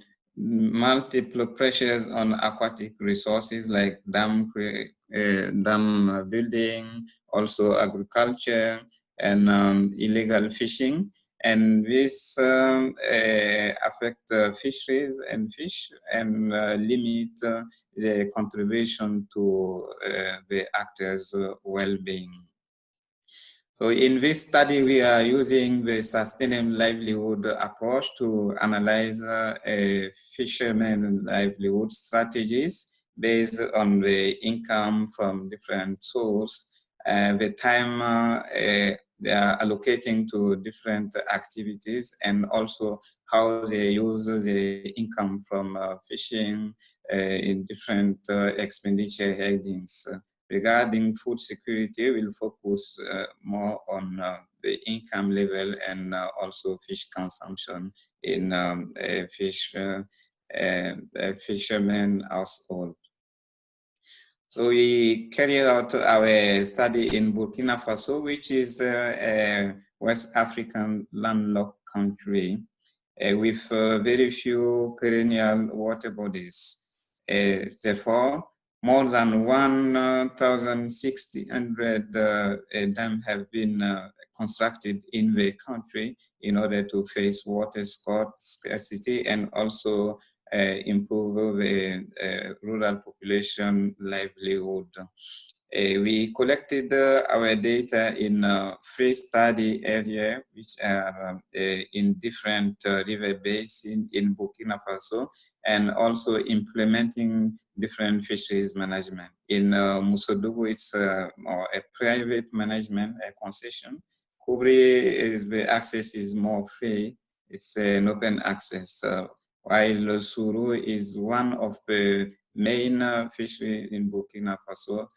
multiple pressures on aquatic resources like dam building, also agriculture, and illegal fishing. And this affect fisheries and fish and limit the contribution to the actors' well-being. So in this study, we are using the sustainable livelihood approach to analyze fishermen livelihood strategies based on the income from different sources, the time they are allocating to different activities, and also how they use the income from fishing in different expenditure headings. Regarding food security, we'll focus more on the income level and also fish consumption in a fisherman household. So we carried out our study in Burkina Faso, which is a West African landlocked country with very few perennial water bodies. Therefore, more than 1,600 dams have been constructed in the country in order to face water scarcity and also improve the rural population livelihood. We collected our data in 3 study areas, which are in different river basins in Burkina Faso, and also implementing different fisheries management. In Musodougou, it's more a private management, a concession. Kubri, the access is more free. It's an open access. While Suru is one of the main fishery in Burkina Faso,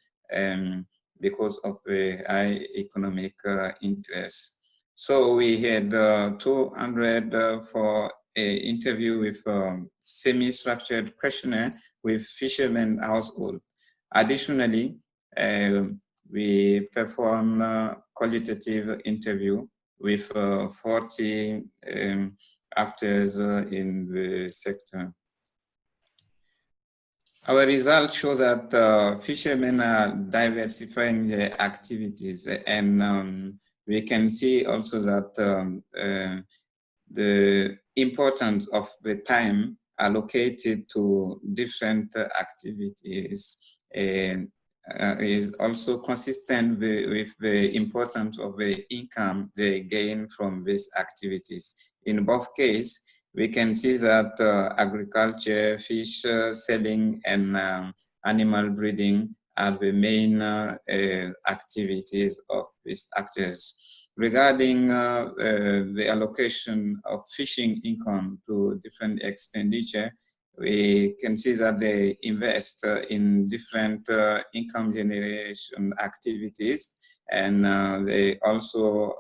because of the high economic interest. So we had 200 for interview with semi-structured questionnaire with fishermen household. Additionally, we perform qualitative interview with 40 actors in the sector. Our results show that fishermen are diversifying their activities, and we can see also that the importance of the time allocated to different activities is also consistent with the importance of the income they gain from these activities. In both cases, we can see that agriculture, fish selling, and animal breeding are the main activities of these actors. Regarding the allocation of fishing income to different expenditure, we can see that they invest in different income generation activities, and they also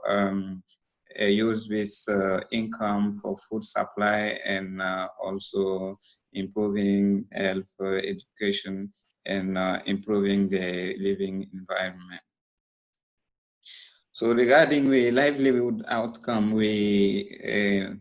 use this income for food supply and also improving health, education, and improving the living environment. So regarding the livelihood outcome, we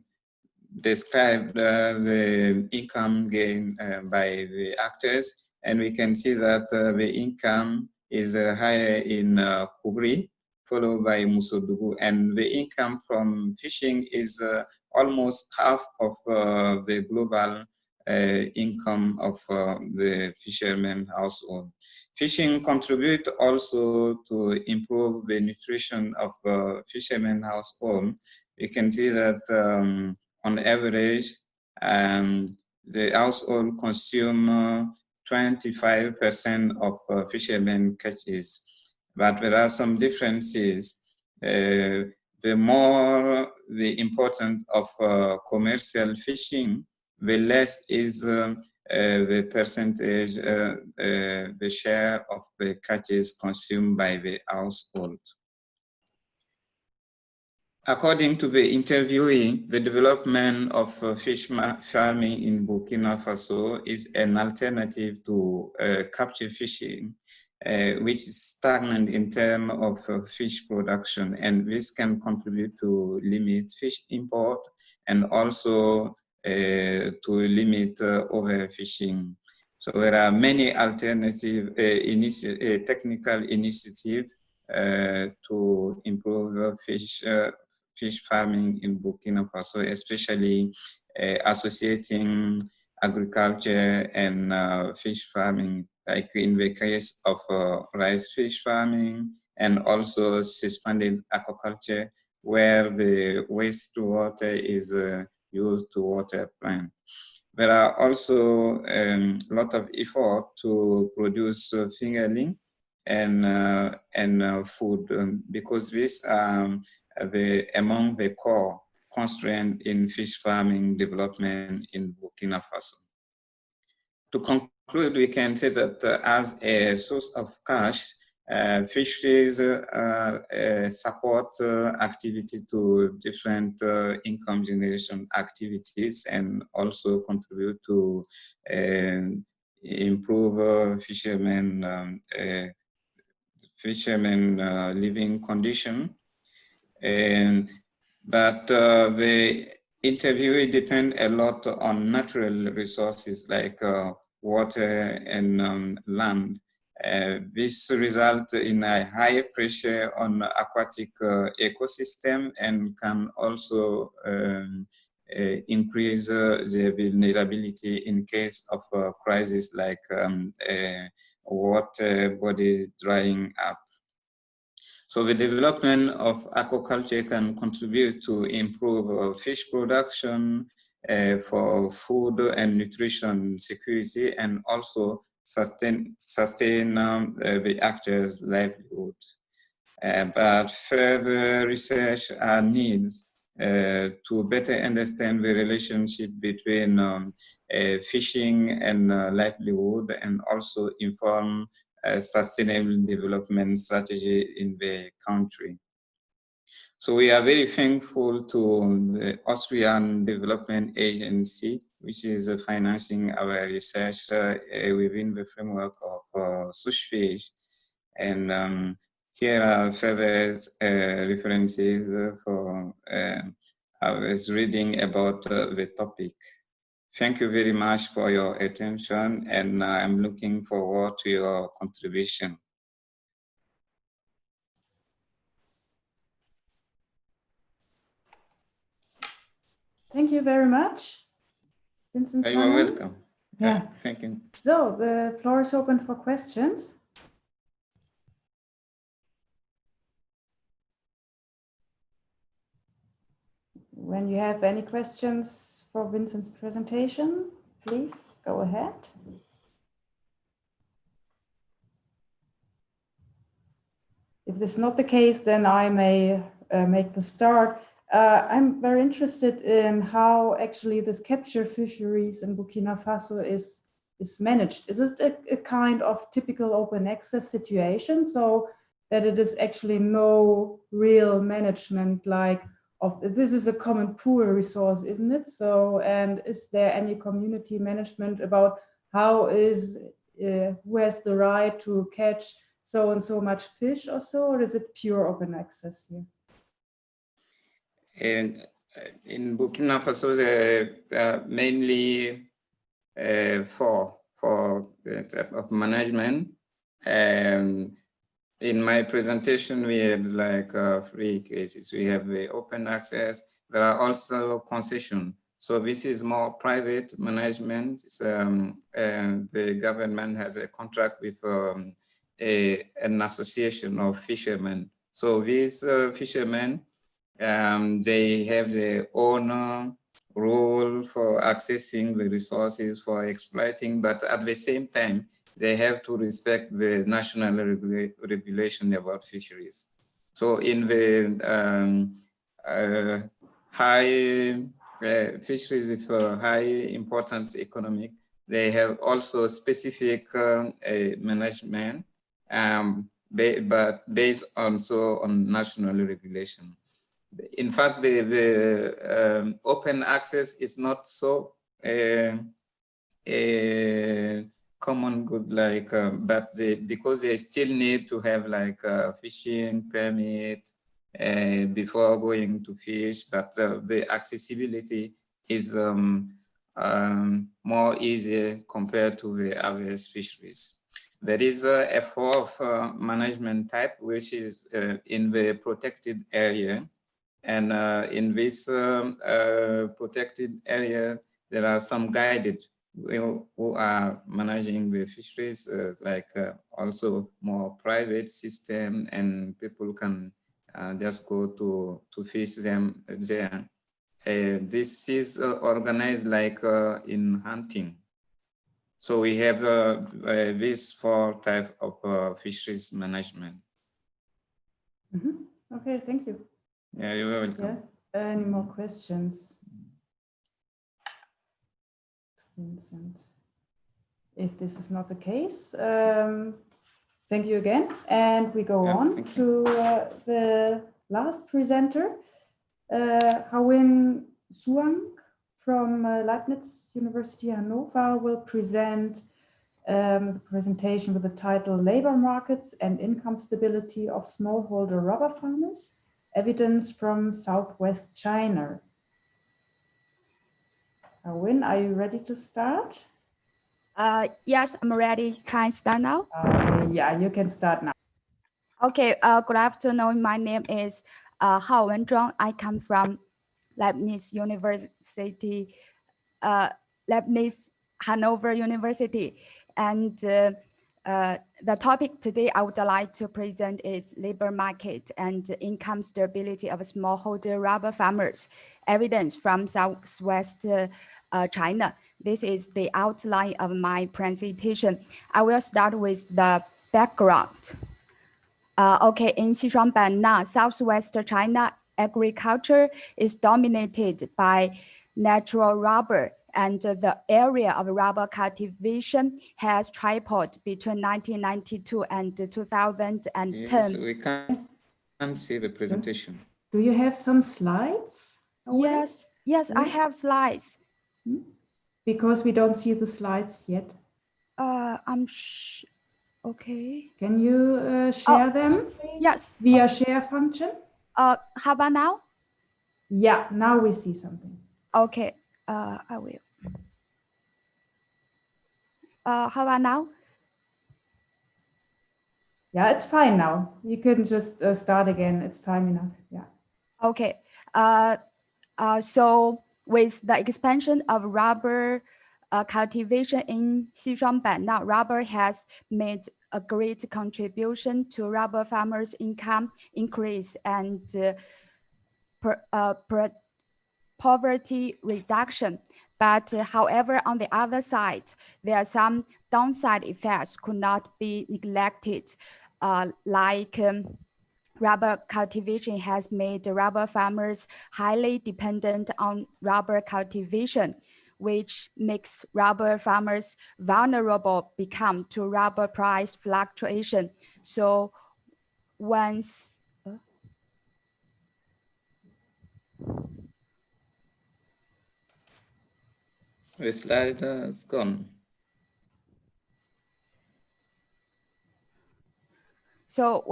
described the income gain by the actors, and we can see that the income is higher in Kubri, followed by Musodugu, and the income from fishing is almost half of the global income of the fisherman household. Fishing contributes also to improve the nutrition of fishermen household. You can see that on average, the household consume 25% of fishermen catches, but there are some differences. The more the importance of commercial fishing, the less is the percentage, the share of the catches consumed by the household. According to the interviewee, the development of fish farming in Burkina Faso is an alternative to capture fishing, which is stagnant in terms of fish production, and this can contribute to limit fish import and also to limit overfishing. So there are many alternative technical initiatives to improve fish farming in Burkina Faso, especially associating agriculture and fish farming, like in the case of rice fish farming, and also suspended aquaculture, where the wastewater is used to water plants. There are also a lot of effort to produce fingerling and food, because these are among the core constraints in fish farming development in Burkina Faso. To conclude, we can say that as a source of cash, fisheries support activity to different income generation activities, and also contribute to improve fishermen living condition. But the interviewee depend a lot on natural resources like water and land. This results in a high pressure on aquatic ecosystem, and can also increase the vulnerability in case of a crisis like water body drying up. So the development of aquaculture can contribute to improve fish production for food and nutrition security, and also sustain the actors' livelihood. But further research are needed to better understand the relationship between fishing and livelihood, and also inform sustainable development strategy in the country. So we are very thankful to the Austrian Development Agency, which is financing our research within the framework of Fisheries. And here are further references for I was reading about the topic. Thank you very much for your attention, and I'm looking forward to your contribution. Thank you very much, Vincent. You are welcome. Yeah. Thank you. So the floor is open for questions. When you have any questions for Vincent's presentation, please go ahead. If this is not the case, then I may make the start. I'm very interested in how actually this capture fisheries in Burkina Faso is managed. Is it a kind of typical open access situation, so that it is actually no real management, like this is a common pool resource, isn't it? So, and is there any community management about how is who has the right to catch so and so much fish or so, or is it pure open access here? And in Burkina Faso, mainly for the type of management. In my presentation, we have like 3 cases. We have the open access. There are also concession. So this is more private management. And the government has a contract with an association of fishermen. So these fishermen, they have their own role for accessing the resources, for exploiting, but at the same time, they have to respect the national regulation about fisheries. So in the high fisheries with high importance economic, they have also specific management, but based also on national regulation. In fact, the open access is not so common good, like, but because they still need to have like a fishing permit before going to fish, but the accessibility is more easy compared to the other fisheries. There is a fourth management type, which is in the protected area. And in this protected area, there are some guided who are managing the fisheries, like also more private system, and people can just go to fish them there. This is organized like in hunting. So we have these 4 types of fisheries management. Mm-hmm. Okay, thank you. Yeah, you're welcome. Yeah. Any more questions? Vincent. If this is not the case, thank you again. And we go on to the last presenter, Hawin Suang from Leibniz University Hannover will present the presentation with the title Labor Markets and Income Stability of Smallholder Rubber Farmers, Evidence from Southwest China. Hawin, are you ready to start? Yes, I'm ready. Can I start now? Yeah, you can start now. Okay, good afternoon. My name is Hao Wenzhuang. I come from Leibniz University, Leibniz Hannover University. And the topic today I would like to present is labor market and income stability of smallholder rubber farmers, evidence from Southwest China. This is the outline of my presentation. I will start with the background. Okay, in Xishuangbanna, Southwest China, agriculture is dominated by natural rubber, and the area of rubber cultivation has tripled between 1992 and 2010. Yes, we can't see the presentation. Do you have some slides? already? Yes, I Yeah. have slides. Because we don't see the slides yet. Okay. Can you share them Yes. via share function? How about now? Yeah, now we see something. Okay. I will. How about now? Yeah, it's fine now. You can just start again. It's time enough. Yeah. Okay. So with the expansion of rubber cultivation in Xishuangbanna, rubber has made a great contribution to rubber farmers' income increase and poverty reduction. But however, on the other side, there are some downside effects could not be neglected, like rubber cultivation has made rubber farmers highly dependent on rubber cultivation, which makes rubber farmers vulnerable become to rubber price fluctuation. So once The slide is gone. so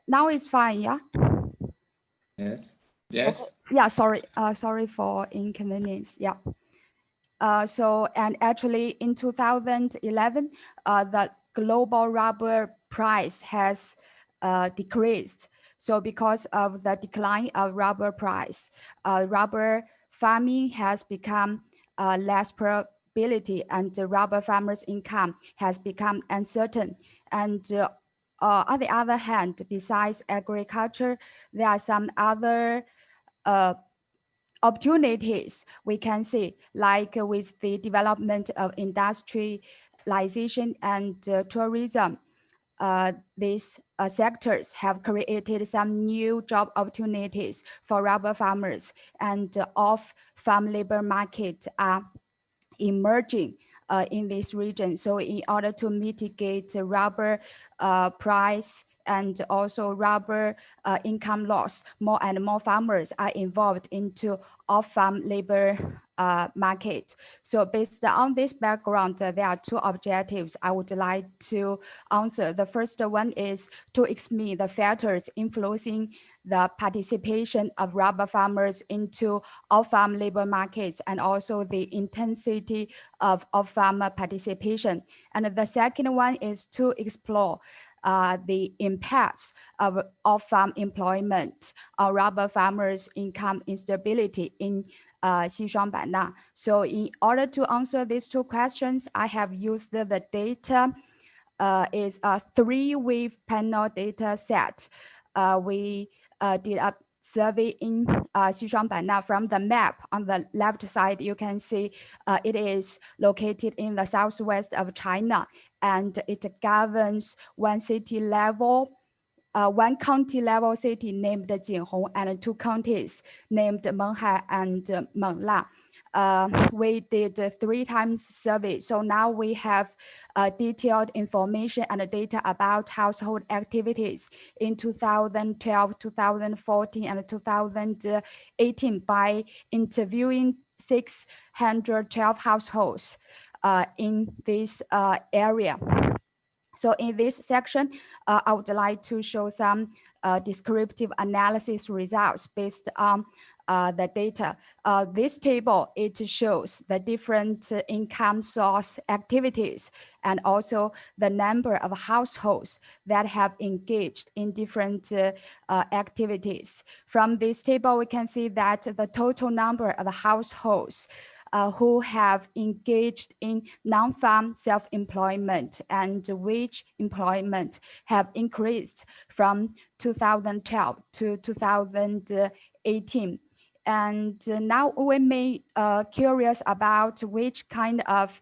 now it's fine, yeah. Yes. Yes. Okay. Yeah, sorry for inconvenience. Yeah. So, and actually in 2011, the global rubber price has decreased. So because of the decline of rubber price, rubber farming has become less probability, and the rubber farmers' income has become uncertain. And on the other hand, besides agriculture, there are some other opportunities we can see, like with the development of industrialization and tourism. These sectors have created some new job opportunities for rubber farmers, and off-farm labor market are emerging in this region. So in order to mitigate rubber price and also rubber income loss, more and more farmers are involved into off-farm labor market. So based on this background, there are two objectives I would like to answer. The first one is to examine the factors influencing the participation of rubber farmers into off-farm labor markets, and also the intensity of off-farmer participation. And the second one is to explore the impacts of off-farm employment on rubber farmers' income instability in Xishuangbanna. So in order to answer these two questions, I have used the data is a 3-wave panel data set. We did a survey in Xishuangbanna. From the map on the left side, you can see it is located in the southwest of China, and it governs one city level, one county level city named Jinhong, and 2 counties named Menghai and Mengla. We did 3 times survey. So now we have detailed information and data about household activities in 2012, 2014, and 2018 by interviewing 612 households in this area. So in this section, I would like to show some descriptive analysis results based on the data. This table, it shows the different income source activities and also the number of households that have engaged in different activities. From this table, we can see that the total number of households who have engaged in non-farm self-employment and wage employment have increased from 2012 to 2018. And now we may curious about which kind of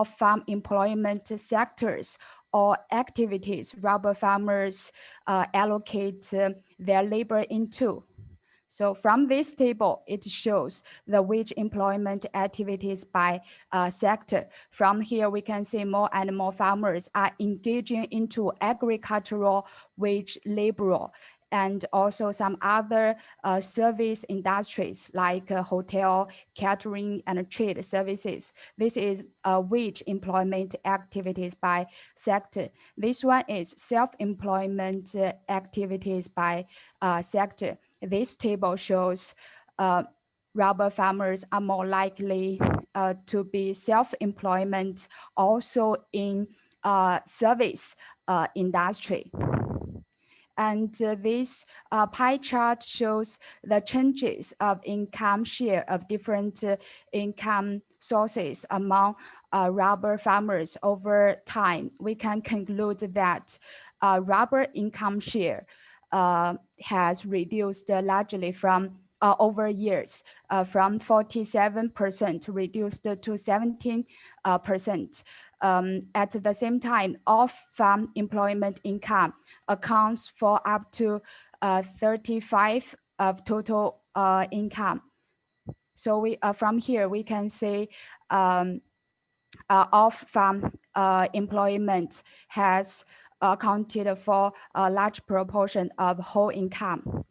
farm employment sectors or activities rubber farmers allocate their labor into. So from this table, it shows the wage employment activities by sector. From here, we can see more and more farmers are engaging into agricultural wage labor. and also some other service industries like hotel, catering, and trade services. This is wage employment activities by sector. This one is self-employment activities by sector. This table shows rubber farmers are more likely to be self-employment also in service industry. And this pie chart shows the changes of income share of different income sources among rubber farmers over time. We can conclude that rubber income share has reduced largely from over years, from 47% reduced to 17%. At the same time, off-farm employment income accounts for up to 35 of total income. So we from here we can say off-farm employment has accounted for a large proportion of whole income.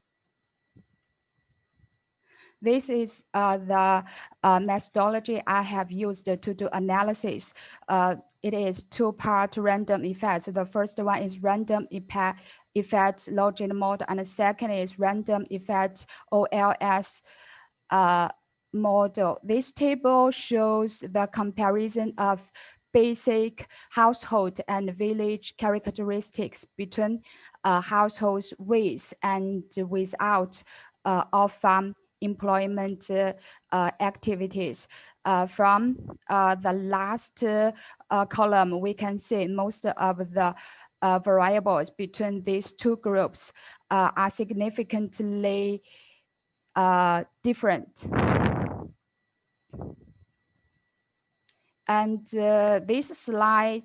This is the methodology I have used to do analysis. It is two-part random effects. The first one is random effect logic model, and the second is random effect OLS model. This table shows the comparison of basic household and village characteristics between households with and without off-farm employment activities. From the last column, we can see most of the variables between these two groups are significantly different. And this slide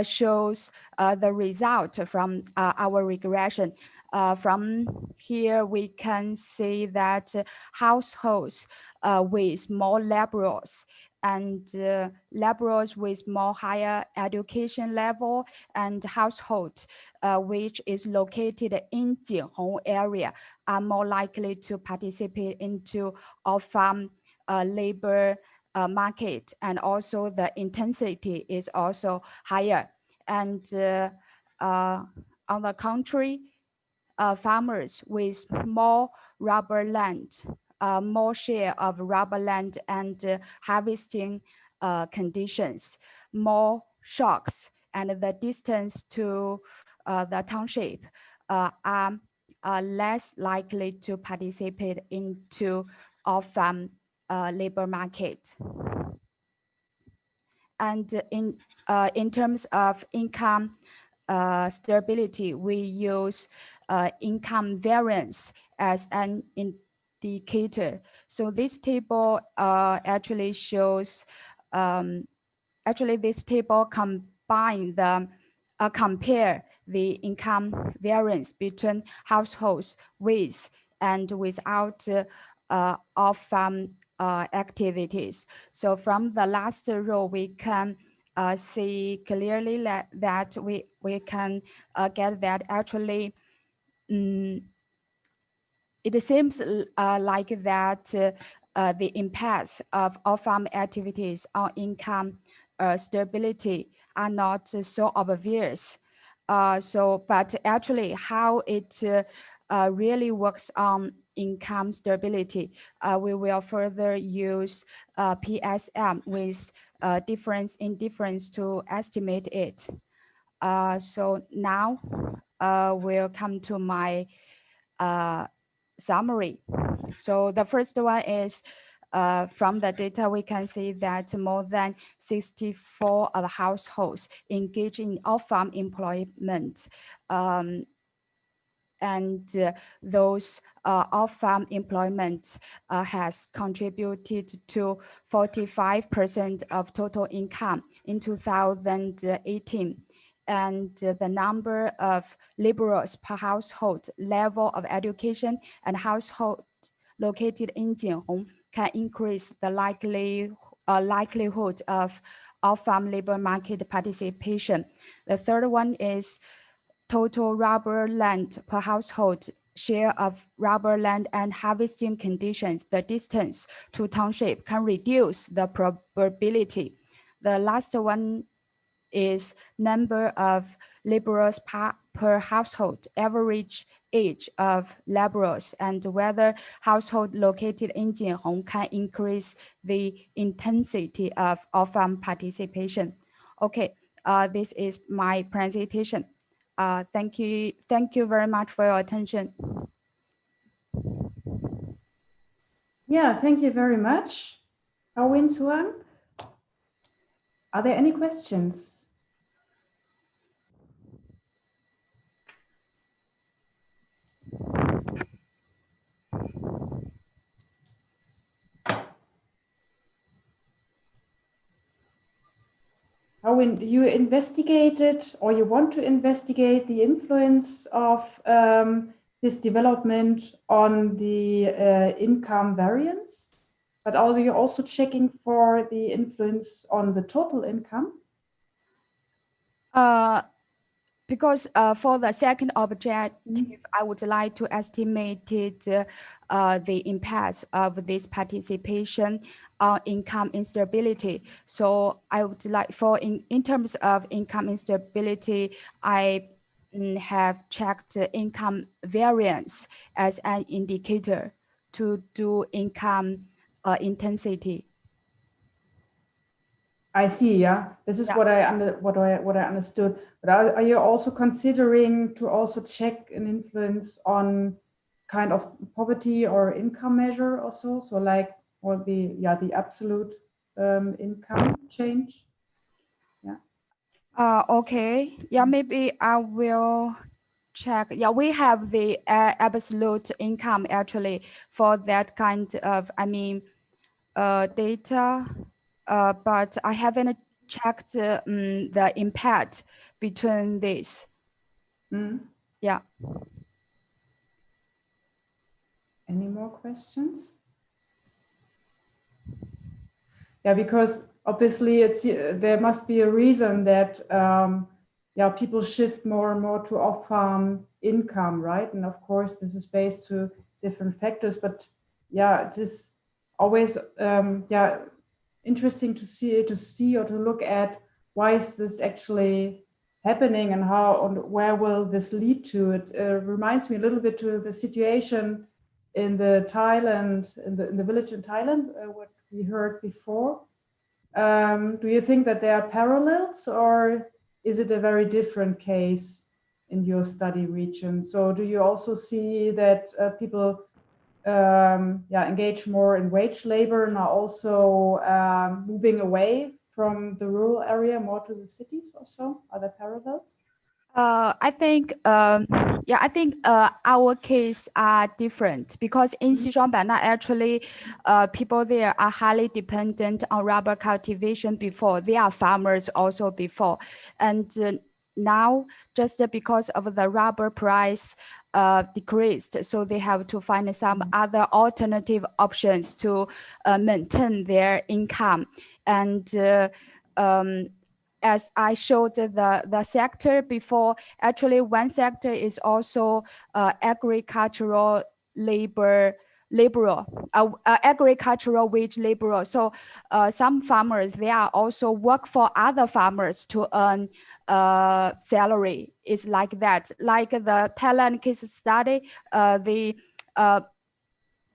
shows the result from our regression. From here, we can see that households with more laborers and laborers with more higher education level and household which is located in Jiehong area are more likely to participate into off-farm labor market, and also the intensity is also higher. And on the contrary, farmers with more rubber land, more share of rubber land and harvesting conditions, more shocks, and the distance to the township are less likely to participate into off-farm labor market. And in terms of income stability, we use income variance as an indicator. So this table actually shows, actually this table combine the compare the income variance between households with and without off-farm activities. So from the last row, we can see clearly that we can get that actually it seems like that the impacts of off-farm activities on income stability are not so obvious. But actually how it really works on income stability, we will further use PSM with difference in difference to estimate it. So now we'll come to my summary. So the first one is from the data, we can see that more than 64 of households engage in off-farm employment. And those off-farm employment has contributed to 45% of total income in 2018. And the number of laborers per household, level of education, and household located in Jiehong can increase the likelihood of off-farm labor market participation. The third one is total rubber land per household, share of rubber land and harvesting conditions, the distance to township can reduce the probability. The last one is number of laborers per household, average age of laborers, and whether household located in Jianhong can increase the intensity of farm participation. Okay, this is my presentation. Thank you very much for your attention. Yeah, thank you very much, Awin Suang. Are there any questions? When you investigated or you want to investigate the influence of this development on the income variance, but also you're also checking for the influence on the total income? Because for the second objective, I would like to estimate the impact of this participation on income instability. So I would like in terms of income instability, I have checked income variance as an indicator to do income intensity. I see. Yeah, this is what I understood. But are you also considering to also check an influence on kind of poverty or income measure also? So like, or the absolute income change. Yeah. Okay. Yeah, maybe I will check. Yeah, we have the absolute income actually for that kind of, data. But I haven't checked the impact between these. Yeah. Any more questions? Yeah, because obviously there must be a reason that people shift more and more to off-farm income, right? And of course, this is based to different factors. But yeah, it is always interesting to see or to look at why is this actually happening and how and where will this lead to. It reminds me a little bit to the situation in the Thailand, in the village in Thailand, what we heard before. Do you think that there are parallels, or is it a very different case in your study region? So do you also see that people engage more in wage labor and are also moving away from the rural area more to the cities also? Are there parallels? I think our case are different because in Sichuan-Banna, actually, people there are highly dependent on rubber cultivation before. They are farmers also before. And now, just because of the rubber price decreased, so they have to find some other alternative options to maintain their income. And as I showed the sector before, actually one sector is also agricultural agricultural wage laborer. So some farmers, they are also work for other farmers to earn salary. It's like that. Like the Thailand case study,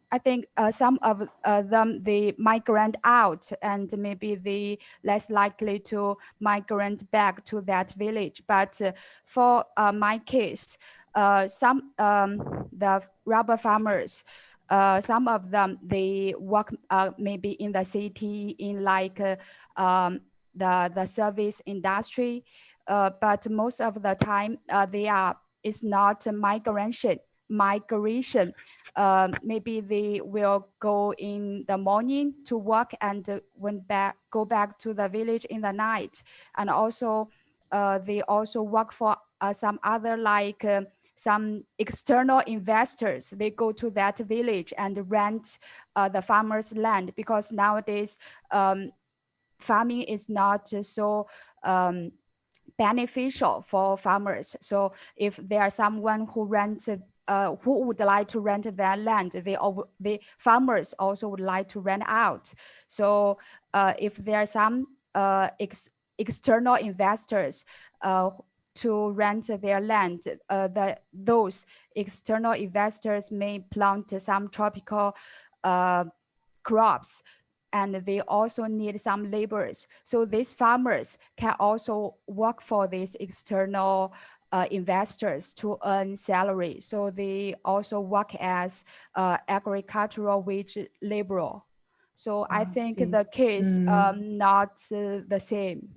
I think some of them, they migrate out and maybe they less likely to migrate back to that village. But for my case, some the rubber farmers, some of them, they work maybe in the city in like the service industry. But most of the time it's not migration. Maybe they will go in the morning to work and go back to the village in the night. And also they also work for some other like some external investors. They go to that village and rent the farmers' land, because nowadays farming is not so beneficial for farmers. So if there's someone who rents who would like to rent their land, the farmers also would like to rent out. So if there are some external investors to rent their land, those external investors may plant some tropical crops, and they also need some laborers. So these farmers can also work for these external investors to earn salary. So they also work as agricultural wage laborer. So I think the case not the same.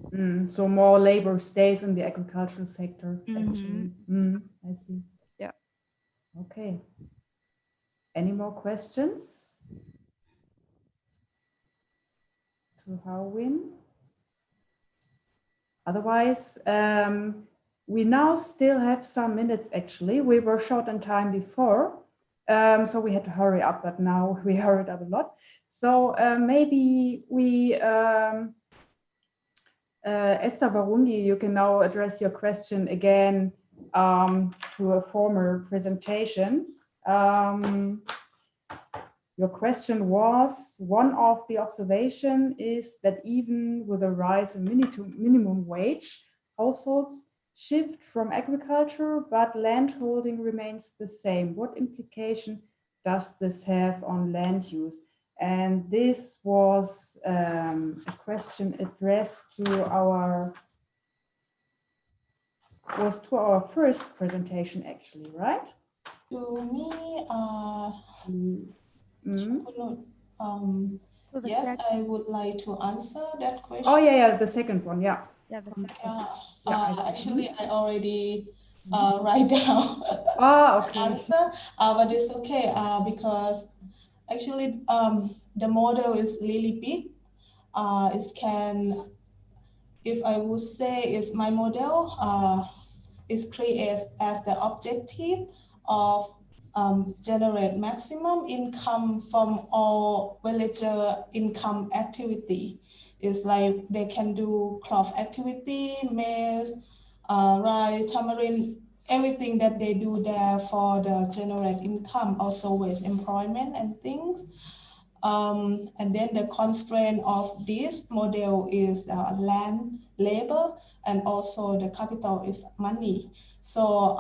So more labor stays in the agricultural sector, actually. I see. Yeah. Okay. Any more questions to Howin? Otherwise, we now still have some minutes, actually. We were short on time before, so we had to hurry up, but now we hurried up a lot. So maybe we, Esther Varungi, you can now address your question again to a former presentation. Your question was, one of the observation is that even with a rise in minimum wage, households shift from agriculture, but landholding remains the same. What implication does this have on land use? And this was a question addressed to our first presentation, actually, right? To me, yes, I would like to answer that question. Oh yeah, the second one, yeah. Yeah, the second. Actually, I already write down okay. answer, but it's okay because actually the model is really big. If I would say is my model is created as the objective of generate maximum income from all villager income activity. It's like they can do crop activity, maize, rice, tamarind, everything that they do there for the generate income, also with employment and things. And then the constraint of this model is land, labor, and also the capital is money. So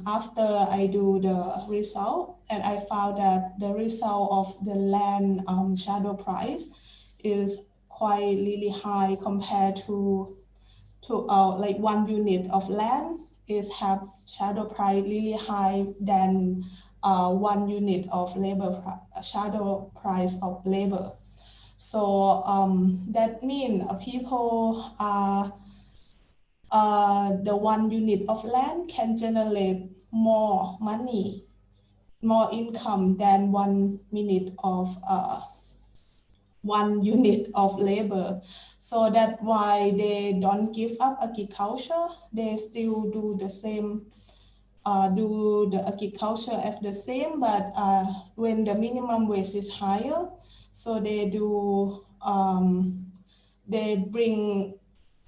after I do the result, and I found that the result of the land shadow price is quite really high compared to like 1 unit of land is have shadow price really high than 1 unit of labor shadow price of labor. So that means people are the 1 unit of land can generate more money, more income than 1 minute of 1 unit of labor. So that's why they don't give up agriculture. They still do the same, do the agriculture as the same, but when the minimum wage is higher, so they do, they bring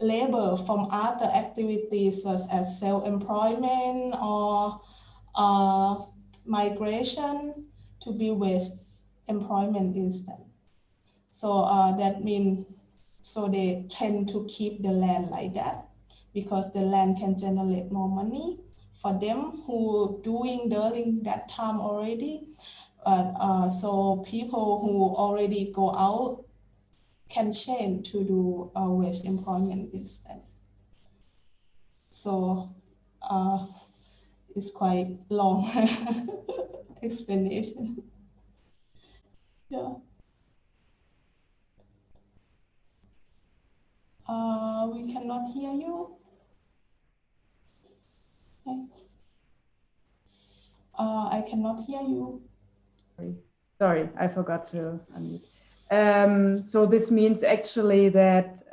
labor from other activities such as self-employment or migration to be with employment instead. So that means, so they tend to keep the land like that because the land can generate more money for them who doing during that time already. So people who already go out can change to do wage employment instead. So it's quite long explanation. Yeah. We cannot hear you. Okay. I cannot hear you. Sorry, I forgot to unmute. So this means actually that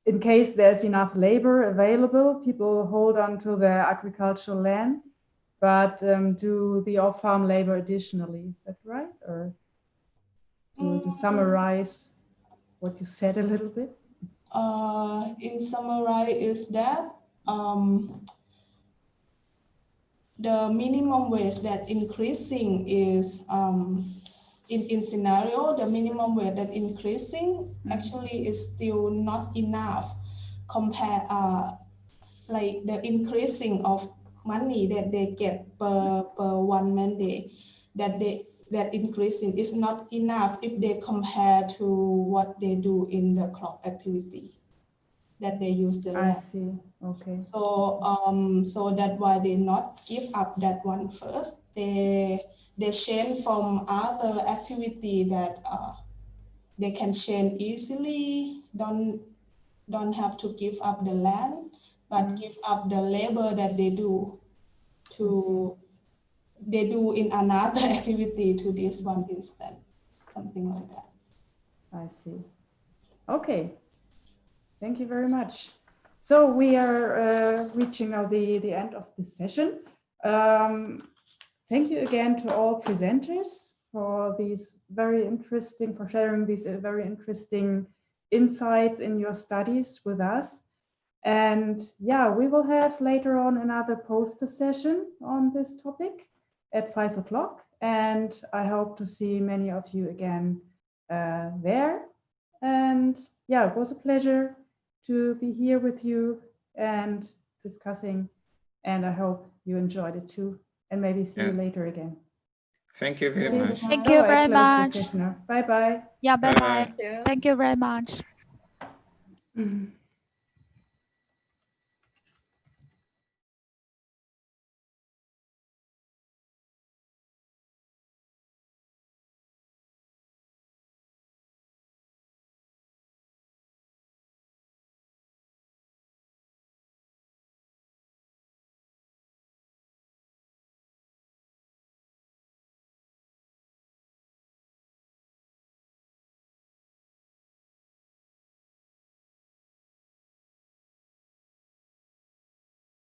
in case there's enough labor available, people hold on to their agricultural land, but do the off-farm labor additionally. Is that right? Or to summarize what you said a little bit? In summary is that the minimum wage that increasing is in scenario, the minimum wage that increasing actually is still not enough compare like the increasing of money that they get per one man day, that increasing is not enough if they compare to what they do in the crop activity that they use the I land. see. Okay. So so that's why they not give up that one first. They change from other activity that they can change easily. Don't have to give up the land, but give up the labor that they do in another activity to this one instead, something like that. I see. Okay. Thank you very much. So we are reaching now the end of this session. Thank you again to all presenters for sharing these very interesting insights in your studies with us. And yeah, we will have later on another poster session on this topic at 5 o'clock. And I hope to see many of you again there. And yeah, it was a pleasure to be here with you and discussing. And I hope you enjoyed it too. And maybe see you later again. Thank you very much. Thank So you I very close much. the session now. Bye-bye. Yeah, bye bye. Bye-bye. Thank you very much. Mhm.